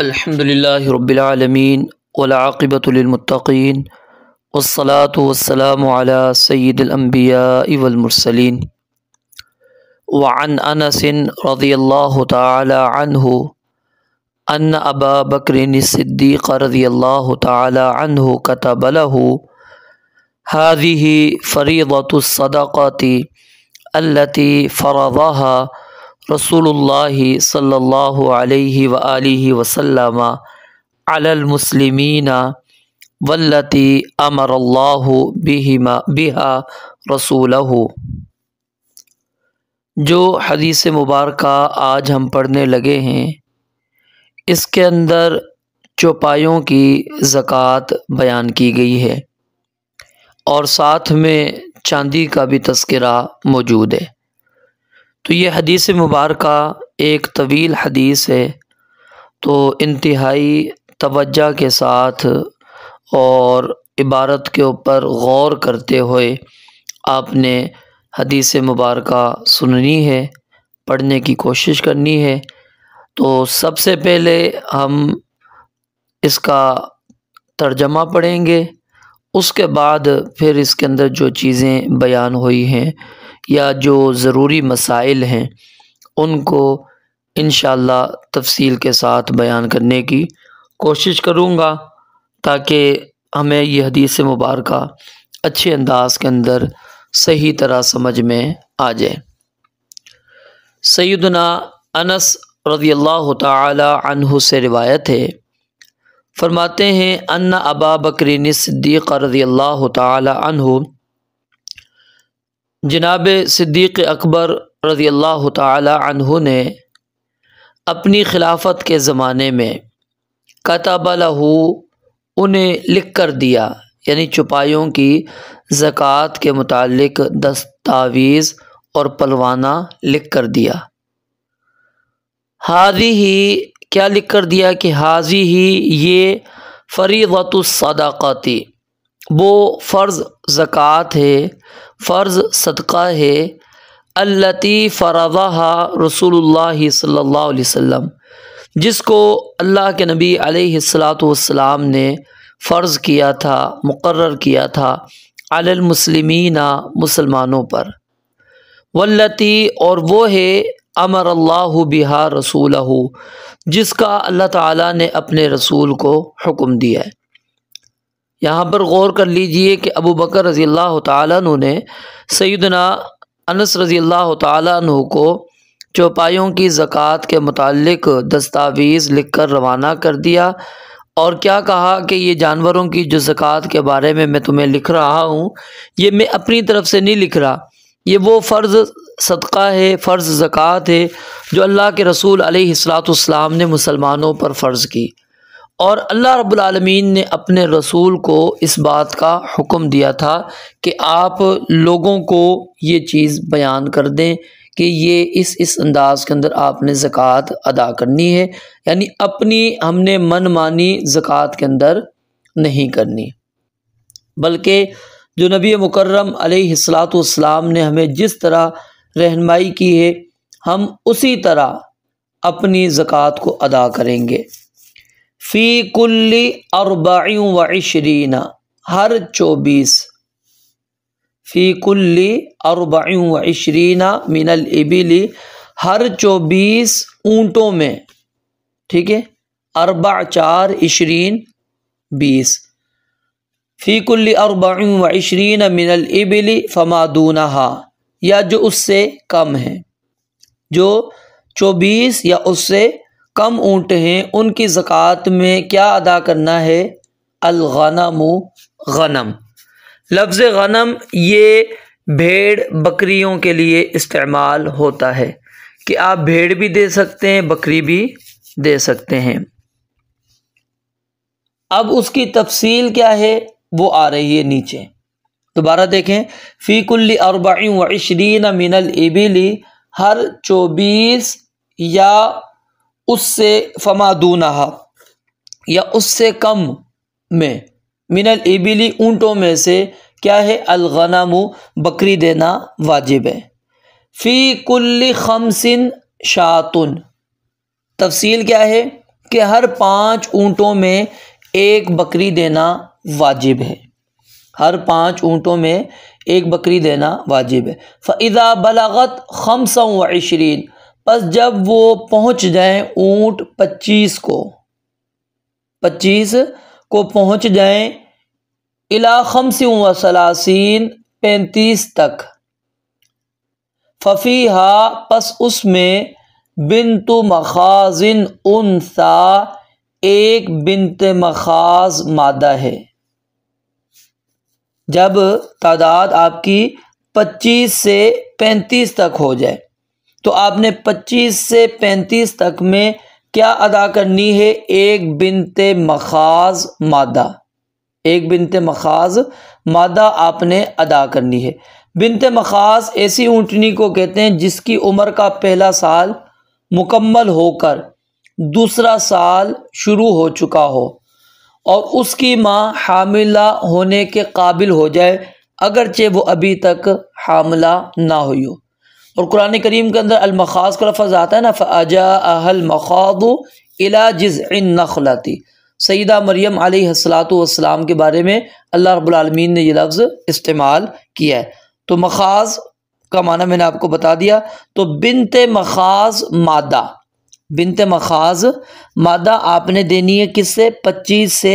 अल्हम्दुलिल्लाहि रब्बिल आलमीन वल आक़िबतु लिल मुत्तक़ीन वस्सलातु वस्सलामु अला सय्यिदिल अंबियाइ वल मुरसलीन व अन अनस रज़ियल्लाहु तआला अन्हु अन्न अबा बक्र सिद्दीक़ रज़ियल्लाहु तआला अन्हु कतब लहु हाज़िही फ़रीज़तुस सदक़ति अल्लती फ़रज़हा रसूलुल्लाहि सल्लल्लाहु अलैहि व आलिहि वसल्लम अलल मुस्लिमीना वल्लती अमरल्लाहु बिहा रसूलहु। जो हदीस मुबारक आज हम पढ़ने लगे हैं, इसके अंदर चौपायों की ज़कात बयान की गई है और साथ में चांदी का भी तज़किरा मौजूद है। तो ये हदीस मुबारक एक तवील हदीस है, तो इंतहाई तवज्जो के साथ और इबारत के ऊपर गौर करते हुए आपने हदीस मुबारक सुननी है, पढ़ने की कोशिश करनी है। तो सबसे पहले हम इसका तर्जमा पढ़ेंगे, उसके बाद फिर इसके अंदर जो चीज़ें बयान हुई हैं या जो ज़रूरी मसाइल हैं उनको इंशाअल्लाह तफसील के साथ बयान करने की कोशिश करूँगा, ताकि हमें ये हदीस मुबारक अच्छे अंदाज के अंदर सही तरह समझ में आ जाए। सैयदना अनस रज़ियल्लाहु तआला अन्हु से रिवायत है, फरमाते हैं अन्ना अबा बक्र सिद्दीक़ रज़ियल्लाहु तआला अन्हु, जनाब सिद्दीक़ अकबर रज़ियल्लाहु तआला अन्हु ने अपनी खिलाफत के ज़माने में कतब लहू उन्हें लिख कर दिया, यानी चौपायों की ज़कात के मुतालिक दस्तावेज़ और पलवाना लिख कर दिया। हाज़िही क्या लिख कर दिया कि हाज़िही ये फ़रीज़तुस सदक़ति, वो फ़र्ज़ ज़कात है, फ़र्ज़ सदका है, अल्लती फ़रज़हा रसूलुल्लाहि सल्लल्लाहु अलैहि वसल्लम, जिसको अल्लाह के नबी अलैहिस्सलातु वस्सलाम ने फ़र्ज़ किया था, मुक़र्रर किया था, अलल मुस्लिमीना मुसलमानों पर, वल्लती और वो है अमरल्लाहु बिहा रसूलहु, जिसका अल्लाह ताला ने अपने रसूल को हुक्म दिया है। यहाँ पर गौर कर लीजिए कि अबू बकर रज़ियल्लाहु ताला अन्हु ने सैयदना अनस रज़ियल्लाहु ताला अन्हु को चौपायों की ज़कात के मुतालिक दस्तावेज़ लिख कर रवाना कर दिया और क्या कहा कि ये जानवरों की जो ज़कात के बारे में मैं तुम्हें लिख रहा हूँ, ये मैं अपनी तरफ से नहीं लिख रहा, ये वो फ़र्ज़ सदका है, फ़र्ज़ ज़कात है जो अल्लाह के रसूल अलैहिस्सलातु वस्सलाम ने मुसलमानों पर फ़र्ज़ की, और अल्लाह रब्बुल आलमीन ने अपने रसूल को इस बात का हुक्म दिया था कि आप लोगों को ये चीज़ बयान कर दें कि ये इस अंदाज़ के अंदर आपने ज़कात अदा करनी है, यानी अपनी हमने मनमानी ज़कात के अंदर नहीं करनी, बल्कि जो नबी मुकर्रम अलैहिस्सलातु वस्सलाम ने हमें जिस तरह रहनुमाई की है, हम उसी तरह अपनी ज़कात को अदा करेंगे। फ़ी कुल्ली अर्बईन व इशरीना, हर 24, फ़ी कुल्ली अर्बईन व इशरीना मिनल इबिली, हर 24 ऊँटों में, ठीक है, अरबा 4 इशरीन 20, फ़ी कुल्ली अर्बईन व इशरीना मिनल इबिली फमा दूनहा, या जो उससे कम है, जो 24 या उससे कम ऊँट हैं उनकी ज़कात में क्या अदा करना है, अल-गनमु, गनम। लफ्ज़ गनम ये भेड़ बकरियों के लिए इस्तेमाल होता है कि आप भेड़ भी दे सकते हैं, बकरी भी दे सकते हैं। अब उसकी तफसील क्या है वो आ रही है नीचे, दोबारा देखें। फ़ी कुल्ली अर्बईन व इशरीन मिनल इबिली, हर 24 या उससे, फमा दूनहा या उससे कम में, मिनल इबिली ऊँटों में से क्या है, अल-गनमु बकरी देना वाजिब है। फ़ी कुल्ली खमसिन शातुन, तफसील क्या है कि हर 5 ऊँटों में एक बकरी देना वाजिब है। हर 5 ऊँटों में एक बकरी देना वाजिब है। फ़इज़ा बलगत 25, बस जब वो पहुँच जाएँ ऊँट 25 को पहुँच जाएँ, इला 35 35 तक, फ़फ़ीहा पस उसमें बिन्तु मखाज़िन उन्सा एक बिन्त मखाज़ मादा है। जब तादाद आपकी 25 से 35 तक हो जाए तो आपने 25 से 35 तक में क्या अदा करनी है? एक बिन्ते मखाज़ मादा, एक बिन्ते मखाज़ मादा आपने अदा करनी है। बिन्ते मखाज़ ऐसी ऊँटनी को कहते हैं जिसकी उम्र का पहला साल मुकम्मल होकर दूसरा साल शुरू हो चुका हो और उसकी माँ हामिला होने के काबिल हो जाए, अगरचे वो अभी तक हामिला ना हुई हो। और कुरान करीम के अंदर अल-मखाज़ का लफ्ज़ आता है ना, फ़अजाअहल मखाज़ु इला जिज़इन नख़लती। सैयदा मरियम अलैहिस्सलातु वस्सलाम के बारे में अल्लाह रब्बुल आलमीन ने ये लफ्ज़ इस्तेमाल किया है। तो मखाज़ का माना मैंने आपको बता दिया। तो बिन्ते मखाज़ मादा, बिन्ते मखाज़ मादा आपने देनी है किससे? 25 से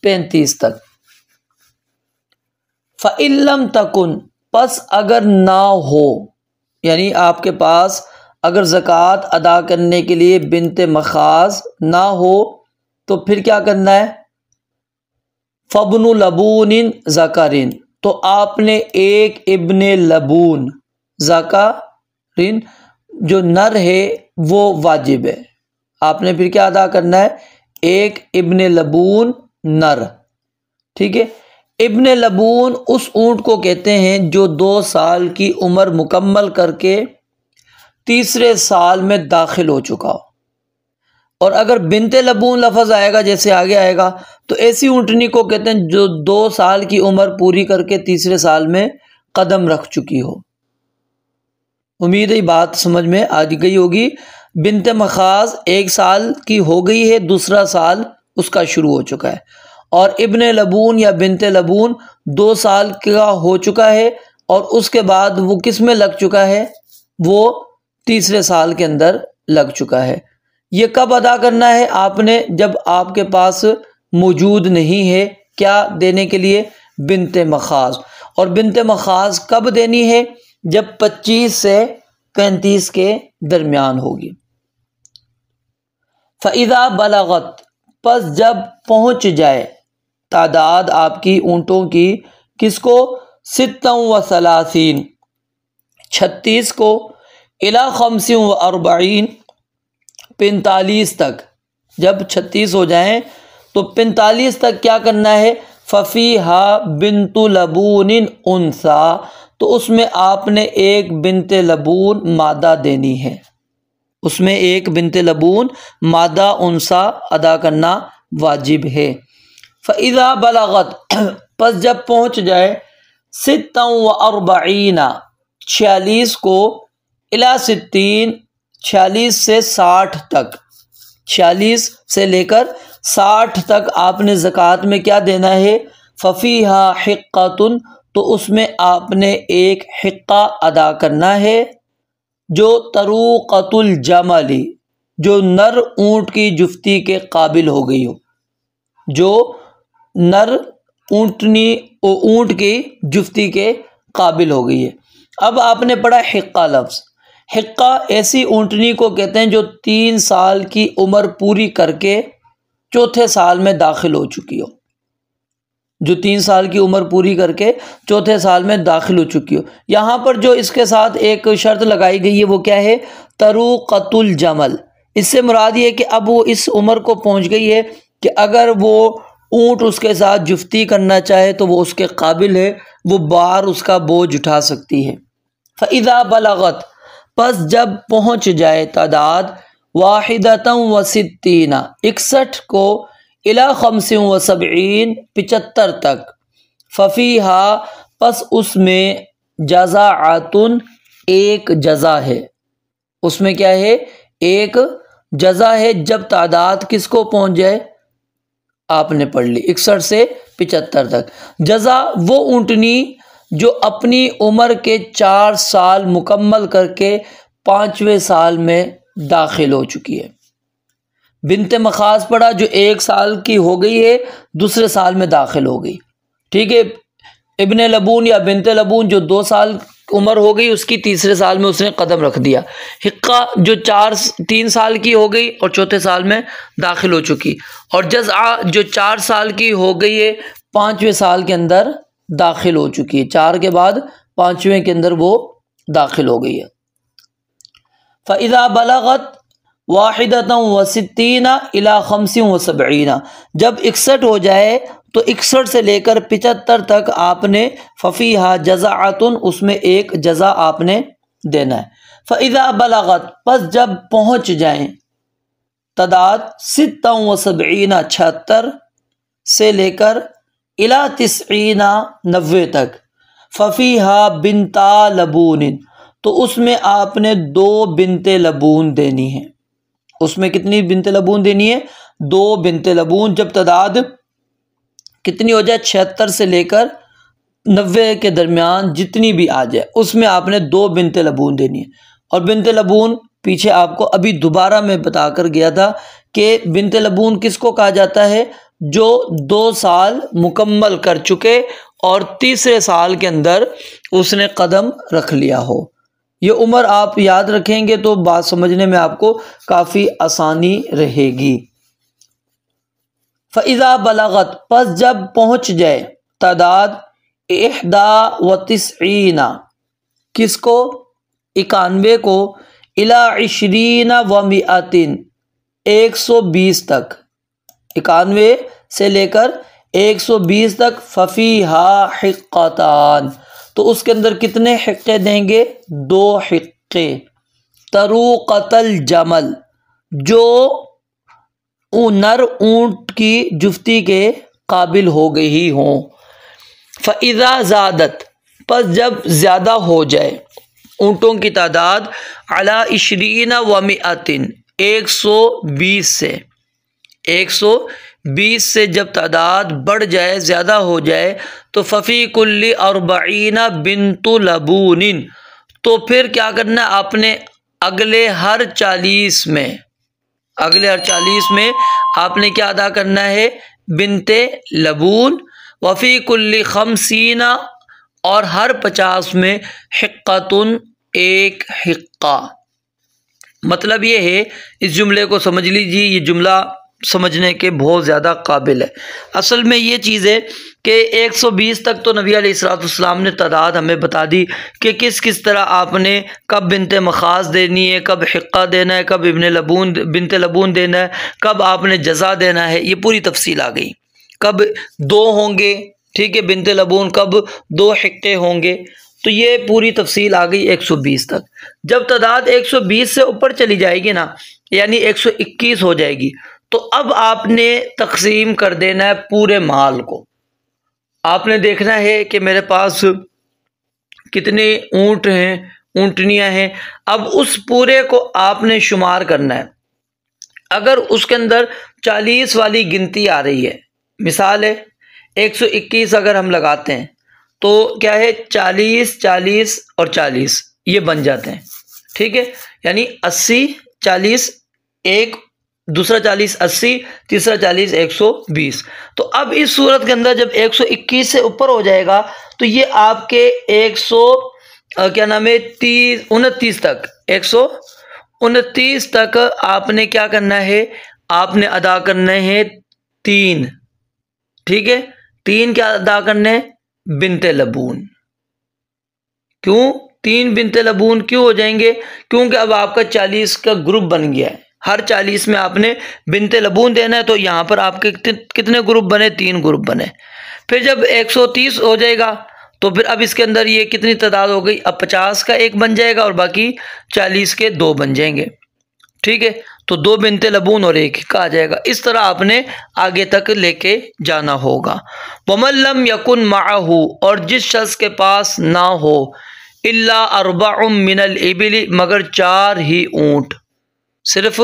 35 तक। फ़इल्लम तकुन, पस अगर ना हो, यानी आपके पास अगर ज़कात अदा करने के लिए बिन्ते मखाज़ ना हो तो फिर क्या करना है? फ़ब्नु लबूनिन ज़कारिन, तो आपने एक इब्ने लबून ज़कारिन जो नर है वो वाजिब है। आपने फिर क्या अदा करना है? एक इब्ने लबून नर। ठीक है। इब्ने लबून उस ऊँट को कहते हैं जो 2 साल की उम्र मुकम्मल करके तीसरे साल में दाखिल हो चुका हो। और अगर बिन्ते लबून लफ्ज़ आएगा जैसे आगे आएगा तो ऐसी ऊँटनी को कहते हैं जो 2 साल की उम्र पूरी करके तीसरे साल में कदम रख चुकी हो। उम्मीद है बात समझ में आ गई होगी। बिन्ते मखाज़ 1 साल की हो गई है, दूसरा साल उसका शुरू हो चुका है। और इब्ने लबून या बिन्ते लबून 2 साल का हो चुका है और उसके बाद वो किस में लग चुका है? वो तीसरे साल के अंदर लग चुका है। ये कब अदा करना है आपने? जब आपके पास मौजूद नहीं है क्या देने के लिए? बिन्ते मखाज़। और बिन्ते मखाज़ कब देनी है? जब 25 से 35 के दरमियान होगी। फ़इज़ा बलगत, पस जब पहुँच जाए तादाद आपकी ऊँटों की किसको? 36 36 को, इला 45 45 तक, जब 36 हो जाएं तो 45 तक क्या करना है? फ़फ़ीहा बिन्तु लबूनिन उन्सा, तो उसमें आपने एक बिन्ते लबून मादा देनी है। उसमें एक बिन्ते लबून मादा उन्सा अदा करना वाजिब है। फ़इज़ा बलगत, पस जब पहुँच जाए 46 46 को, इला 60 46 से 60 तक, 46 से लेकर 60 तक आपने ज़कात में क्या देना है? फ़फ़ीहा हिक्क़तुन, तो उसमें आपने एक हिक्का अदा करना है जो तरूक़तुल जमली, जो नर ऊँट की जुफ्ती के काबिल हो गई हो, जो नर ऊँटनी ऊँट की जुफ्ती के काबिल हो गई है। अब आपने पढ़ा हिक्का लफ्ज़। हिक्का ऐसी ऊँटनी को कहते हैं जो 3 साल की उम्र पूरी करके चौथे साल में दाखिल हो चुकी हो, जो 3 साल की उम्र पूरी करके चौथे साल में दाखिल हो चुकी हो। यहाँ पर जो इसके साथ एक शर्त लगाई गई है वो क्या है? तरूक़तुल जमल। इससे मुराद ये है कि अब वो इस उम्र को पहुँच गई है कि अगर वो ऊँट उसके साथ जुफ्ती करना चाहे तो वो उसके काबिल है, वो बार उसका बोझ उठा सकती है। फ़इज़ा बलगत, पस जब पहुँच जाए तादाद वाहिदतन व सित्तीना 61 को, इला 75 75 तक, फ़फ़ीहा पस उसमें जज़ाअतुन एक जज़ा है। उसमें क्या है? एक जज़ा है जब तादाद किसको पहुँच जाए, आपने पढ़ ली 61 से 75 तक। जज़ा वो ऊँटनी जो अपनी उम्र के 4 साल मुकम्मल करके 5वें साल में दाखिल हो चुकी है। बिनते मखाज पढ़ा जो 1 साल की हो गई है, दूसरे साल में दाखिल हो गई, ठीक है। इब्ने लबून या बिनते लबून जो 2 साल उम्र हो गई, उसकी तीसरे साल में उसने कदम रख दिया। हिक्का जो 3 साल की हो गई और चौथे साल में दाखिल हो चुकी। और जज़आ जो 4 साल की हो गई है, 5वें साल के अंदर दाखिल हो चुकी है। 4 के बाद 5वें के अंदर वो दाखिल हो गई है। फ़इज़ा बलगत वाहिदतन व सित्तीना इला खमसिन व सबईना, जब 61 हो जाए तो 61 से लेकर 75 तक आपने फ़फ़ीहा जज़ाअतुन, उसमें एक जज़ा आपने देना है। फ़इज़ा बलगत, बस जब पहुँच जाएं तादाद सित्तन व सबईना 76 से लेकर इला तिस्ईना 90 तक, फ़फ़ीहा बिनता लबून, तो उसमें आपने 2 बिनते लबून देनी है। उसमें कितनी बिनते लबून देनी है, 2 बिनते लबून। जब तादाद कितनी हो जाए, 76 से लेकर 90 के दरमियान जितनी भी आ जाए, उसमें आपने 2 बिनते लबून देनी है। और बिनते लबून पीछे आपको अभी दोबारा मैं बता कर गया था कि बिनते लबून किसको कहा जाता है, जो 2 साल मुकम्मल कर चुके और तीसरे साल के अंदर उसने कदम रख लिया हो। ये उम्र आप याद रखेंगे तो बात समझने में आपको काफ़ी आसानी रहेगी। फ़इज़ा बलगत, पस जब पहुँच जाए तादाद 91 किसको, 91 को, इला 20 व मिअतिन, 120 तक, 91 से लेकर 120 तक, फ़फ़ीहा हिक्क़तान, तो उसके अंदर कितने हिक्के देंगे, 2 हिक्के। तरूक़तल जमल, जो नर ऊँट की जुफ्ती के काबिल हो गई हों। फ़इज़ा ज़ादत, बस जब ज़्यादा हो जाए ऊँटों की तादाद, अला 20 व मिअतिन, 120 से, 120 से जब तादाद बढ़ जाए, ज़्यादा हो जाए, तो फ़फ़ी कुल्ली 40 बिन्तु लबूनिन, तो फिर क्या करना है आपने, अगले हर 40 में, अगले हर 40 में आपने क्या अदा करना है, बिनते लबून। वफ़ी कुल्ली खमसीना, और हर 50 में हिक्क़तुन, एक हिक्का। मतलब ये है, इस जुमले को समझ लीजिए, ये जुमला समझने के बहुत ज़्यादा काबिल है। असल में ये चीज़ है कि 120 तक तो नबी अलैहिस्सलाम ने तादाद हमें बता दी कि किस किस तरह आपने कब बिनते मखाज देनी है, कब हिक्का देना है, कब बिनते लबून देना है, कब आपने जज़ा देना है, ये पूरी तफसील आ गई। कब 2 होंगे, ठीक है, बिनते लबून, कब 2 हिक्के होंगे, तो ये पूरी तफसील आ गई 120 तक। जब तादाद 120 से ऊपर चली जाएगी ना, यानी 121 हो जाएगी, तो अब आपने तकसीम कर देना है पूरे माल को। आपने देखना है कि मेरे पास कितने ऊँट हैं, ऊँटनियाँ हैं, अब उस पूरे को आपने शुमार करना है। अगर उसके अंदर 40 वाली गिनती आ रही है, मिसाल है 121 अगर हम लगाते हैं तो क्या है, 40 40 और 40 ये बन जाते हैं, ठीक है, यानी 80 40, एक दूसरा 40 80, तीसरा 40 120। तो अब इस सूरत के अंदर जब 121 से ऊपर हो जाएगा तो ये आपके 129 तक, 129 तक आपने क्या करना है, आपने अदा करने हैं 3, ठीक है, 3 क्या अदा करने हैं, बिनते लबून। क्यों 3 बिनते लबून क्यों हो जाएंगे, क्योंकि अब आपका 40 का ग्रुप बन गया है, हर 40 में आपने बिनते लबून देना है। तो यहाँ पर आपके कितने ग्रुप बने, 3 ग्रुप बने। फिर जब 130 हो जाएगा तो फिर अब इसके अंदर ये कितनी तादाद हो गई, अब 50 का 1 बन जाएगा और बाकी 40 के 2 बन जाएंगे, ठीक है, तो 2 बिनते लबून और 1 हिक्का आ जाएगा। इस तरह आपने आगे तक लेके जाना होगा। वमल्लम यकुन माहू, और जिस शख्स के पास ना हो, इल्ला अर्बउम मिनल इबिली, मगर 4 ही ऊँट, सिर्फ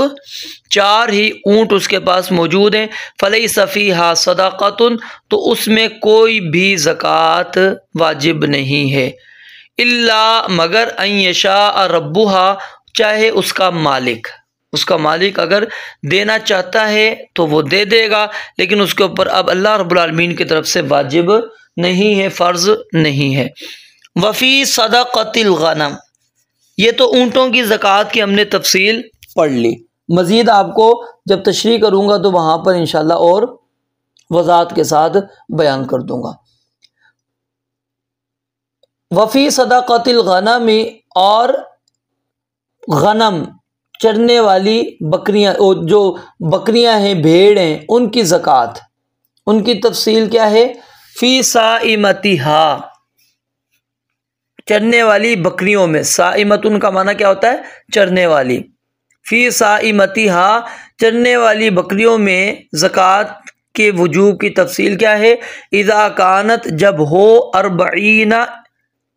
4 ही ऊँट उसके पास मौजूद हैं। फलैसा फ़ीहा सदाक़तुन, तो उसमें कोई भी ज़कात वाजिब नहीं है। इल्ला, मगर अन यशा रब्बुहा, चाहे उसका मालिक अगर देना चाहता है तो वो दे देगा, लेकिन उसके ऊपर अब अल्लाह रब्बुल आलमीन की तरफ से वाजिब नहीं है, फ़र्ज़ नहीं है। वफ़ी सदाक़तिल गनम, ये तो ऊँटों की ज़कात की हमने तफसील पढ़ ली। मज़ीद आपको जब तशरीह करूँगा तो वहाँ पर इंशाअल्लाह और वज़ाहत के साथ बयान कर दूँगा। वफ़ी सदाक़तिल गनम, और गनम चरने वाली बकरियाँ, जो बकरियाँ हैं, भेड़ हैं, उनकी ज़कात, उनकी तफसील क्या है। फ़ी साइमतिहा, चरने वाली बकरियों में, साइमतुन का माना क्या होता है, चरने वाली। फ़ी साइमतिहा, चरने वाली बकरियों में ज़कात के वजूब की तफसील क्या है। इज़ा कानत, जब हो, 40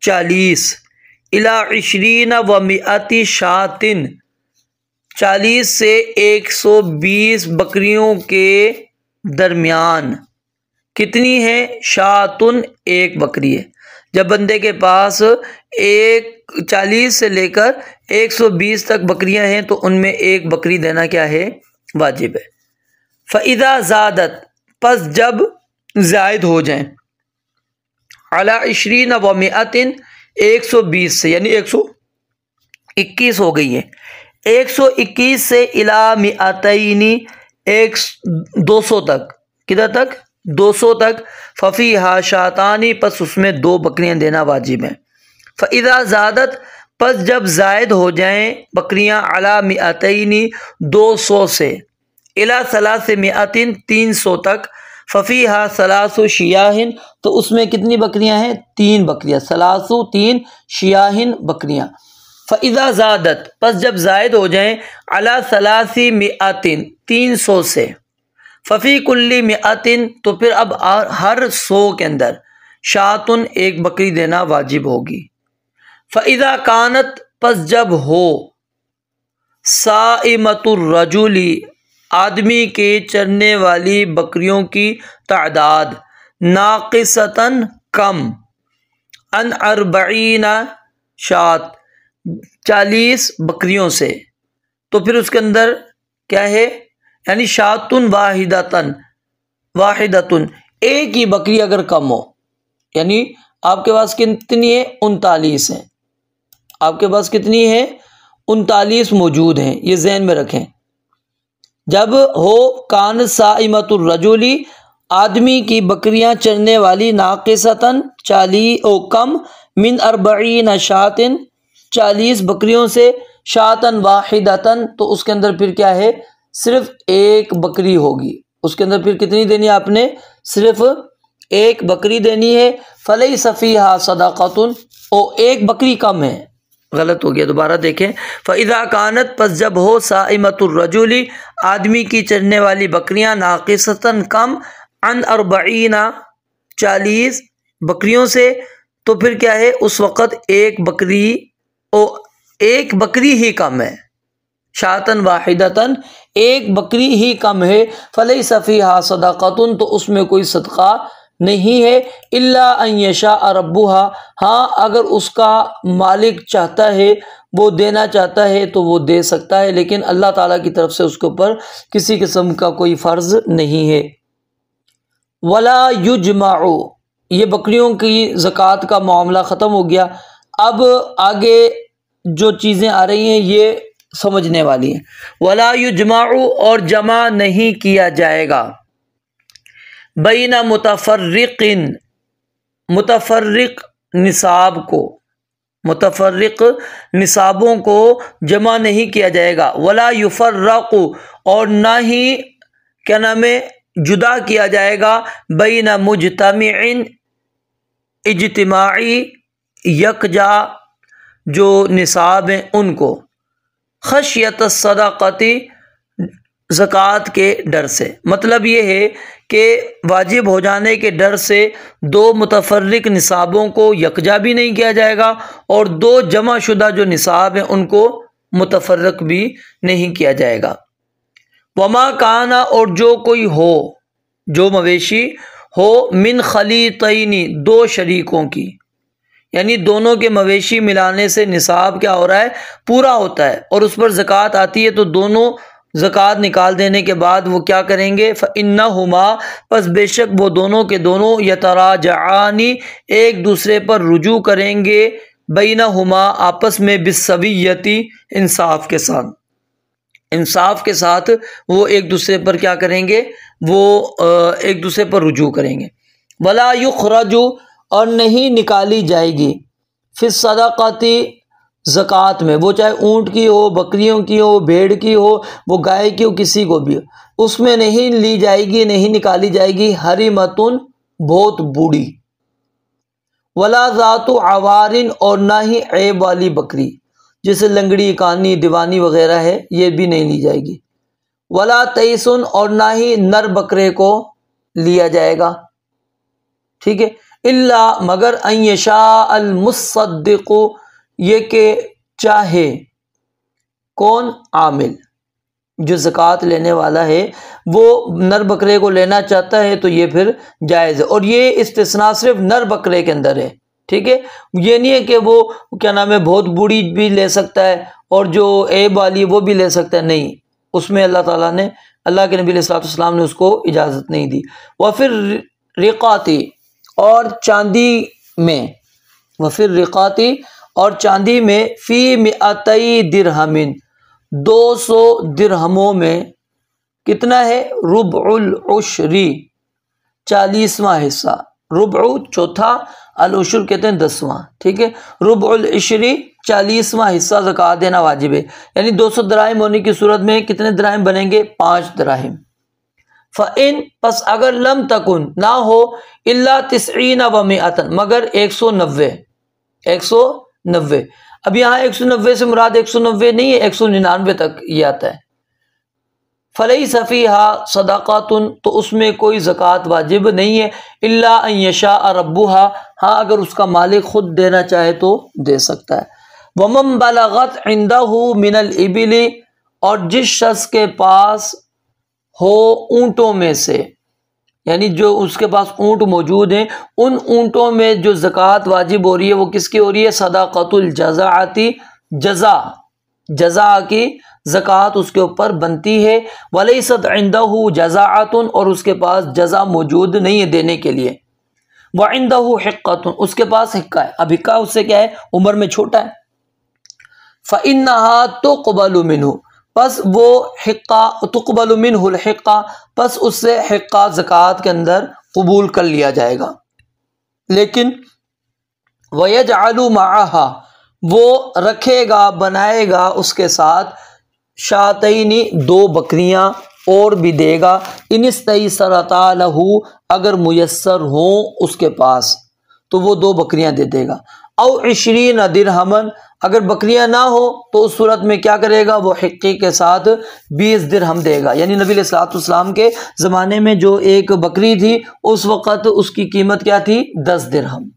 40 इला 20 व मिअती शातिन, 40 से 120 बकरियों के दरमियान कितनी है, शातुन, एक बकरी है। जब बंदे के पास 40 से लेकर 120 तक बकरियां हैं तो उनमें एक बकरी देना क्या है, वाजिब है। फ़इज़ा ज़ादत, पस जब ज़ायद हो जाएं, अला 20 व मिअतिन, 120 से, यानी 121 हो गई है, 121 से इला मिअतैनी, 200 तक, किधर तक, 200 तक। फ़फ़ीहा शातानी, पस उसमें 2 बकरियां देना वाजिब है। फ़इज़ा ज़ादत, पस जब ज़ायद हो जाएं बकरियां, अला मिअतैनी, 200 से, इला सलासे मिअतिन, 300 तक। फ़फ़ीहा सलासु शियाहिन, तो उसमें कितनी बकरियां हैं, 3 बकरियां, सलासु 3, शियाहिन बकरियां। फ़इज़ा ज़ादत, पस जब ज़ायद हो जाएं, अला सलासी मिअतिन, 300 से, फ़फ़ी कुल्ली मिअतिन, तो फिर अब हर 100 के अंदर शातुन, एक बकरी देना वाजिब होगी। फ़इज़ा कानत, पस जब हो, साइमतुर रजुली, आदमी के चरने वाली बकरियों की तादाद, नाक़िसतन, कम, अन 40 शात, 40 बकरियों से, तो फिर उसके अंदर क्या है, यानी शातुन वाहिदतुन, एक ही बकरी अगर कम हो, यानी आपके पास कितनी है, 39 है, आपके पास कितनी है, 39 मौजूद हैं, ये ज़हन में रखें। जब हो कान साइमतुर रजुली, आदमी की बकरियां चरने वाली, नाक़िसतन, 40 ओ कम, मिन 40 शातिन, 40 बकरियों से, शातन वाहिदतन, तो उसके अंदर फिर क्या है, सिर्फ एक बकरी होगी। उसके अंदर फिर कितनी देनी है आपने, सिर्फ एक बकरी देनी है। फलैसा फ़ीहा सदाक़तुन, ओ एक बकरी कम है, गलत हो गया, दोबारा देखें। फ़इज़ा कानत, पस जब हो, साइमतुर रजुली, आदमी की चरने वाली बकरियां, नाक़िसतन, कम, अन 40 40 बकरियों से, तो फिर क्या है, उस वक़्त एक बकरी ही कम है, शातन वाहिदतन, एक बकरी ही कम है। फलैसा फ़ीहा सदाक़तुन, तो उसमें कोई सदका नहीं है। इल्ला अन यशा रब्बुहा, हाँ अगर उसका मालिक चाहता है, वो देना चाहता है तो वो दे सकता है, लेकिन अल्लाह ताला की तरफ से उसके ऊपर किसी किस्म का कोई फ़र्ज़ नहीं है। वला युजमाउ, ये बकरियों की ज़कात का मामला ख़त्म हो गया। अब आगे जो चीज़ें आ रही हैं ये समझने वाली हैं। वला युजमाउ, और जमा नहीं किया जाएगा, बैना मुतफर्रिक़िन, मुतफर्रिक़ निसाब को, मुतफर्रिक़ निसाबों को जमा नहीं किया जाएगा। वला युफ़र्रक़ु, और ना ही क्या नाम है, जुदा किया जाएगा, बैना मुजतमिइन, इज्तिमाई, यकजा जो निसाब हैं उनको, खशियत सदाक़ती, ज़कात के डर से। मतलब ये है कि वाजिब हो जाने के डर से 2 मुतफर्रिक़ निसाबों को यकजा भी नहीं किया जाएगा और 2 जमा शुदा जो निसाब हैं उनको मुतफर्रक भी नहीं किया जाएगा। वमा काना, और जो कोई हो, जो मवेशी हो, मिन खलीतैनी, दो शरीकों की, यानी दोनों के मवेशी मिलाने से निसाब क्या हो रहा है, पूरा होता है, और उस पर ज़कात आती है, तो दोनों ज़कात निकाल देने के बाद वो क्या करेंगे, फ़इन्नहुमा, बस बेशक वो दोनों के दोनों, यतराजानी, एक दूसरे पर रुजू करेंगे, बैनहुमा, आपस में, बिस्सविय्यति, इंसाफ के साथ, इंसाफ के साथ वो एक दूसरे पर क्या करेंगे, वो एक दूसरे पर रुजू करेंगे। वला युखरजु, और नहीं निकाली जाएगी, फिर सदाक़ाती, ज़कात में, वो चाहे ऊँट की हो, बकरियों की हो, भेड़ की हो, वो गाय की हो, किसी को भी, उसमें नहीं ली जाएगी, नहीं निकाली जाएगी, हरीमतुन, बहुत बूढ़ी, वला ज़ातु अवारिन, और ना ही ऐब वाली बकरी, जैसे लंगड़ी, कानी, दीवानी वगैरह है, ये भी नहीं ली जाएगी। वला तईसुन, और ना ही नर बकरे को लिया जाएगा, ठीक है, इल्ला, मगर, अन यशा अल मुसद्दिक़ु, ये के चाहे कौन, आमिल, जो ज़कात लेने वाला है वो नर बकरे को लेना चाहता है तो ये फिर जायज़ है, और ये इस्तिस्ना सिर्फ नर बकरे के अंदर है, ठीक है, ये नहीं है कि वो क्या नाम है बहुत बूढ़ी भी ले सकता है और जो ऐब वाली वो भी ले सकता है, नहीं, उसमें अल्लाह ताला ने, अल्लाह के नबी सल्लल्लाहु अलैहि वसल्लम ने उसको इजाज़त नहीं दी। वह फिर रिक़ाती, और चांदी में, वह फिर रिक़ाती, और चांदी में, फ़ी मिअतई दिरहमिन, 200 दिरहमों में, कितना है, रुबउल उश्री, 40वां हिस्सा, रुबउ चौथा, अल उश्र कहते हैं 10वां, ठीक है, रुबउल इश्री 40वां हिस्सा ज़कात देना वाजिब है, यानी 200 दराहिम होने की सूरत में कितने दराहिम बनेंगे, 5 दराहिम। फ़इन, पस अगर, लम तकुन, ना हो, इल्ला तिस्ईन व मिअतन, मगर 190, 190, अब यहाँ 190 से मुराद 190 नहीं है, 199 तक ये आता है। फ़लैसा फ़ीहा सदाक़ातुन, तो उसमें कोई ज़कात वाजिब नहीं है, इल्ला अन यशा रब्बुहा, हाँ अगर उसका मालिक खुद देना चाहे तो दे सकता है। वमन बलगत इंदहु मिनल इबिली, और जिस शख्स के पास हो ऊँटों में से, यानी जो उसके पास ऊँट मौजूद हैं, उन ऊँटों में जो ज़कात वाजिब हो रही है वो किसकी हो रही है, सदाक़तुल जज़ाअती, जज़ा, जज़ा की ज़कात उसके ऊपर बनती है। वलैसत इंदहु जज़ाअतुन, और उसके पास जज़ा मौजूद नहीं है देने के लिए। व इंदहु हिक्कतुन, उसके पास हिक्का है, अब हिक्का उससे क्या है, उम्र में छोटा है। फ़इन्नहा तुक़बलु मिन्हु, बस वो हिक्का, तुक़बलु मिन्हुल हिक्का, बस उससे हिक्का ज़कात के अंदर कबूल कर लिया जाएगा। लेकिन वयजअलु मअहा, वो रखेगा, बनाएगा उसके साथ, शातैनी, 2 बकरियां और भी देगा, इनिस्तैसरता लहू, अगर मुयस्सर हो उसके पास तो वो 2 बकरियां दे देगा। औ 20 दिरहमन, अगर बकरियां ना हो तो उस सूरत में क्या करेगा, वो हिक्के के साथ 20 दिरहम देगा। यानी नबी सल्लल्लाहु अलैहि वसल्लम के ज़माने में जो एक बकरी थी उस वक़्त उसकी कीमत क्या थी, 10 दिरहम,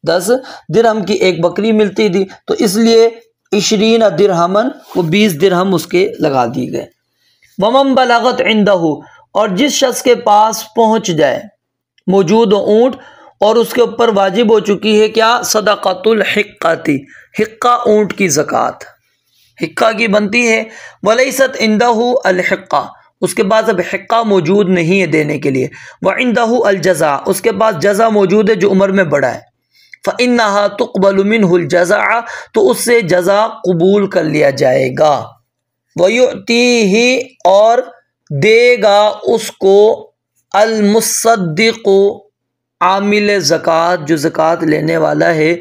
10 दिरहम की एक बकरी मिलती थी, तो इसलिए 20 दिरहमन, वो 20 दिरहम उसके लगा दिए गए। वमन बलगत इंदहु, और जिस शख्स के पास पहुँच जाए, मौजूद ऊँट, और उसके ऊपर वाजिब हो चुकी है क्या, सदाक़तुल हिक्काती, हिक्का ऊँट की ज़कात, हिक्का की बनती है। वलैसत इंदहु अल हिक्का, उसके पास अब हिक्का मौजूद नहीं है देने के लिए। व इंदहु अल जज़ा, उसके पास जज़ा मौजूद है जो उम्र में बड़ा है। फ़इन्नहा तुक़बलु मिन्हुल जज़ा, तो उससे जज़ा कबूल कर लिया जाएगा। वयुअतीही, और देगा उसको, अल मुसद्दिक़ु, आमिल ज़कात, जो ज़कात लेने वाला है,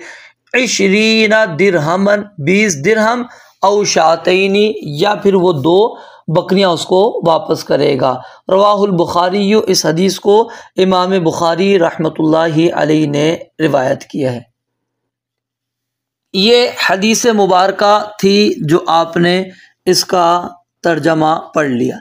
20 दिरहमन, 20 दिरहम, औ शातैनी, या फिर वो 2 बकरियां उसको वापस करेगा। रवाहुल बुखारी, इस हदीस को इमाम बुखारी रहमतुल्लाहि अलैहि ने रिवायत किया है। ये हदीस मुबारका थी जो आपने इसका तर्जमा पढ़ लिया।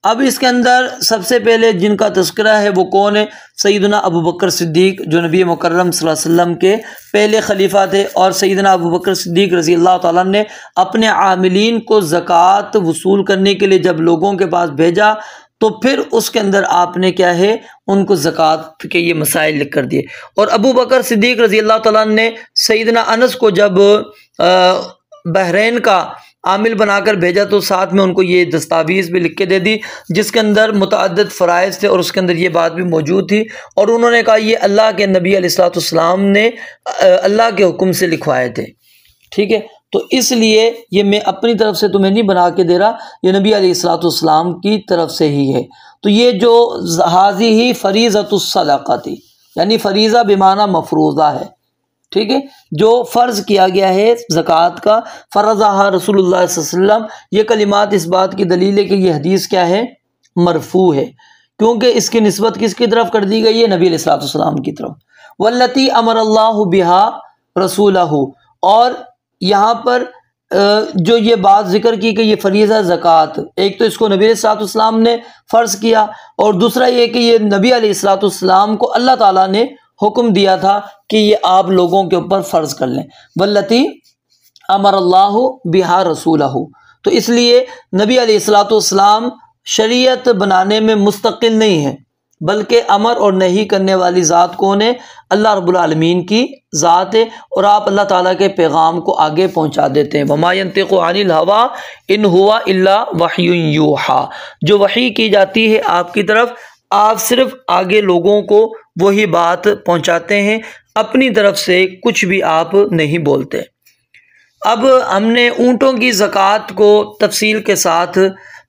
अब इसके अंदर सबसे पहले जिनका तज़किरा है वो कौन है? सैयदना अबू बकर सिद्दीक़, जो नबी मुकर्रम सल्लल्लाहु अलैहि वसल्लम के पहले खलीफा थे। और सैयदना अबू बकर सिद्दीक़ रज़ी अल्लाह ताला ने अपने आमिलीन को ज़कात वसूल करने के लिए जब लोगों के पास भेजा तो फिर उसके अंदर आपने क्या है, उनको ज़कात के ये मसाइल लिख कर दिए। और अबू बकर सिद्दीक़ रज़ी अल्लाह ताला ने सैयदना अनस को जब बहरैन का आमिल बनाकर भेजा तो साथ में उनको ये दस्तावेज़ भी लिख के दे दी जिसके अंदर मुतअद्दिद फ़राइज़ थे और उसके अंदर ये बात भी मौजूद थी। और उन्होंने कहा ये अल्लाह के नबी अलैहिस्सलाम ने अल्लाह के हुक्म से लिखवाए थे। ठीक है, तो इसलिए ये मैं अपनी तरफ से तुम्हें नहीं बना के दे रहा, ये नबी अलैहिस्सलाम की तरफ से ही है। तो ये जो हाज़ी ही फ़रीज़तुस सदक़ा थी, यानी फ़रीज़ा बिमाना मफ़रूज़ा है। ठीक है, जो फ़र्ज़ किया गया है ज़कात का, फ़रज़हा रसूलुल्लाह सल्लल्लाहु अलैहि वसल्लम, ये कलिमात इस बात की दलील है कि ये हदीस क्या है, मरफ़ू है, क्योंकि इसकी निस्बत किसकी तरफ कर दी गई है? नबी अलैहिस्सलाम की तरफ। वल्लती अमरल्लाहु बिहा रसूलहू, और यहाँ पर जो ये बात जिक्र की कि ये फरीज़ा ज़कात, एक तो इसको नबी अलैहिस्सलाम ने फ़र्ज़ किया और दूसरा ये कि ये नबी अलैहिस्सलाम को अल्लाह ताला ने हुक्म दिया था कि ये आप लोगों के ऊपर फ़र्ज़ कर लें। वल्लती अमरल्लाहु बिहा रसूलहू, तो इसलिए नबी अलैहिस्सलाम शरीयत बनाने में मुस्तकिल नहीं है, बल्कि अमर और नहीं करने वाली ज़ात कौन है? अल्लाह रब्बुल आलमीन की ज़ात है। और आप अल्लाह ताला के पैगाम को आगे पहुँचा देते हैं। वमा यंतिक़ु अनिल हवा इन हुवा इल्ला वह्युन यूहा, जो वही की जाती है आपकी तरफ, आप सिर्फ आगे लोगों को वही बात पहुंचाते हैं, अपनी तरफ से कुछ भी आप नहीं बोलते। अब हमने ऊँटों की ज़कात को तफसील के साथ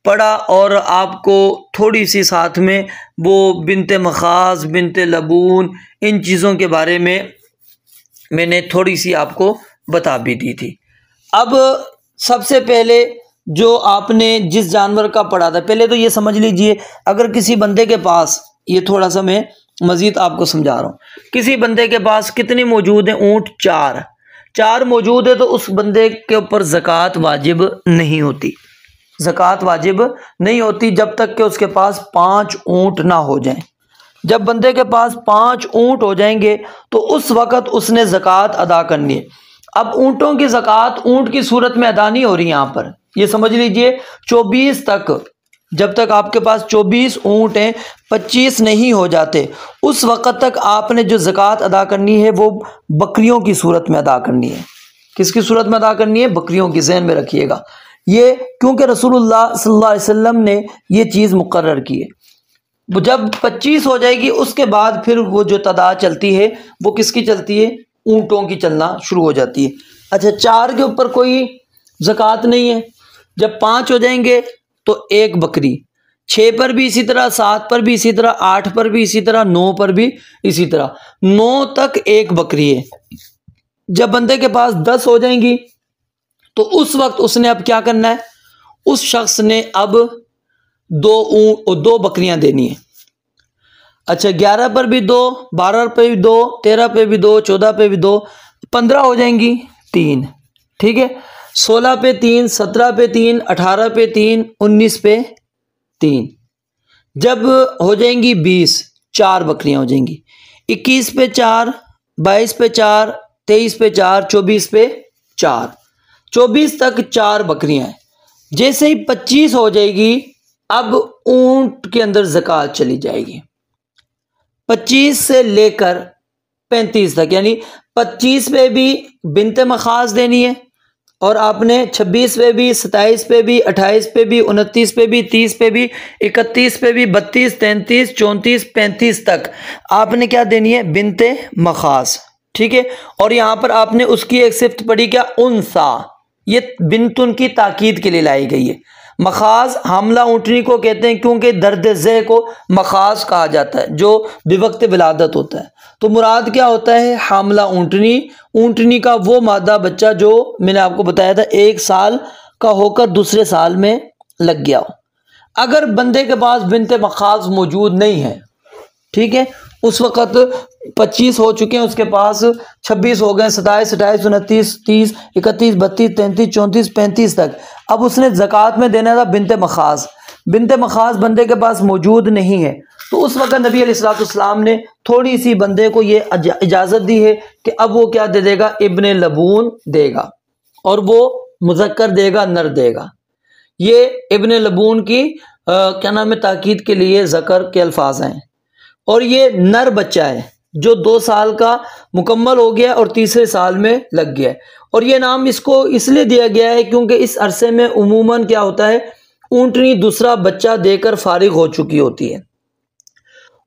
पढ़ा और आपको थोड़ी सी साथ में वो बिनते मखाज़, बिनते लबून, इन चीज़ों के बारे में मैंने थोड़ी सी आपको बता भी दी थी। अब सबसे पहले जो आपने जिस जानवर का पढ़ा था, पहले तो ये समझ लीजिए, अगर किसी बंदे के पास, ये थोड़ा सा मैं मज़ीद आपको समझा रहा हूँ, किसी बंदे के पास कितनी मौजूद है? ऊँट चार मौजूद है, तो उस बंदे के ऊपर ज़कात वाजिब नहीं होती। ज़कात वाजिब नहीं होती जब तक कि उसके पास 5 ऊँट ना हो जाएं। जब बंदे के पास 5 ऊँट हो जाएंगे तो उस वक़्त उसने ज़कात अदा करनी है। अब ऊँटों की ज़कात ऊँट की सूरत में अदा नहीं हो रही, यहाँ पर ये समझ लीजिए 24 तक, जब तक आपके पास 24 ऊँट हैं, 25 नहीं हो जाते, उस वक़्त तक आपने जो ज़कात अदा करनी है वो बकरियों की सूरत में अदा करनी है। किसकी सूरत में अदा करनी है? बकरियों की। ज़हन में रखिएगा ये, क्योंकि रसूलुल्लाह सल्लल्लाहु अलैहि वसल्लम ने ये चीज़ मुकर्रर की है। जब 25 हो जाएगी उसके बाद फिर वो जो तादाद चलती है वो किसकी चलती है? ऊँटों की चलना शुरू हो जाती है। अच्छा, 4 के ऊपर कोई ज़कात नहीं है। जब 5 हो जाएंगे तो 1 बकरी, 6 पर भी इसी तरह, 7 पर भी इसी तरह, 8 पर भी इसी तरह, 9 पर भी इसी तरह, 9 तक 1 बकरी है। जब बंदे के पास 10 हो जाएंगी तो उस वक्त उसने अब क्या करना है? उस शख्स ने अब 2 बकरियां देनी है। अच्छा, 11 पर भी 2, 12 पे भी 2, 13 पे भी 2, 14 पे भी 2, 15 हो जाएंगी 3, ठीक है, 16 पे 3, 17 पे 3, 18 पे 3, 19 पे 3। जब हो जाएंगी 20, 4 बकरियां हो जाएंगी, 21 पे 4, 22 पे 4, 23 पे 4, 24 पे 4, 24 तक 4 बकरियां हैं। जैसे ही 25 हो जाएगी अब ऊंट के अंदर ज़कात चली जाएगी। 25 से लेकर 35 तक, यानी 25 पे भी बिनते मखाज़ देनी है और आपने 26 पे भी, 27 पे भी, 28 पे भी, 29 पे भी, 30 पे भी, 31 पे भी, 32, 33, 34, 35 तक आपने क्या देनी है? बिनते मखाज़, ठीक है। और यहाँ पर आपने उसकी एक सिफ्त पढ़ी क्या? उनसा, ये बिनतुन की ताकीद के लिए लाई गई है। मखाज़ हामला ऊँटनी को कहते हैं क्योंकि दर्द ज़े को मखाज़ कहा जाता है जो बेवक्त विलादत होता है। तो मुराद क्या होता है? हामला ऊँटनी, ऊँटनी का वो मादा बच्चा जो मैंने आपको बताया था 1 साल का होकर दूसरे साल में लग गया हो। अगर बंदे के पास बिनते मखाज़ मौजूद नहीं है, ठीक है, उस वक़्त 25 हो चुके हैं, उसके पास 26 हो गए, 27, 28, 29, 30, 31, 32, 33, 34, 35 तक, अब उसने ज़कात में देना था बिनते मखाज़। बिनते मखाज बंदे के पास मौजूद नहीं है, तो उस वक्त नबी अलैहिस्सलाम ने थोड़ी सी बंदे को ये इजाज़त दी है कि अब वो क्या दे देगा, इब्ने लबून देगा, और वो मुज़क्कर देगा, नर देगा। ये इब्ने लबून की क्या नाम है, ताकीद के लिए ज़कर के अल्फाज हैं। और ये नर बच्चा है जो 2 साल का मुकम्मल हो गया और तीसरे साल में लग गया है। और ये नाम इसको इसलिए दिया गया है क्योंकि इस अरसे में उमूमन क्या होता है, ऊँटनी दूसरा बच्चा देकर फारिग हो चुकी होती है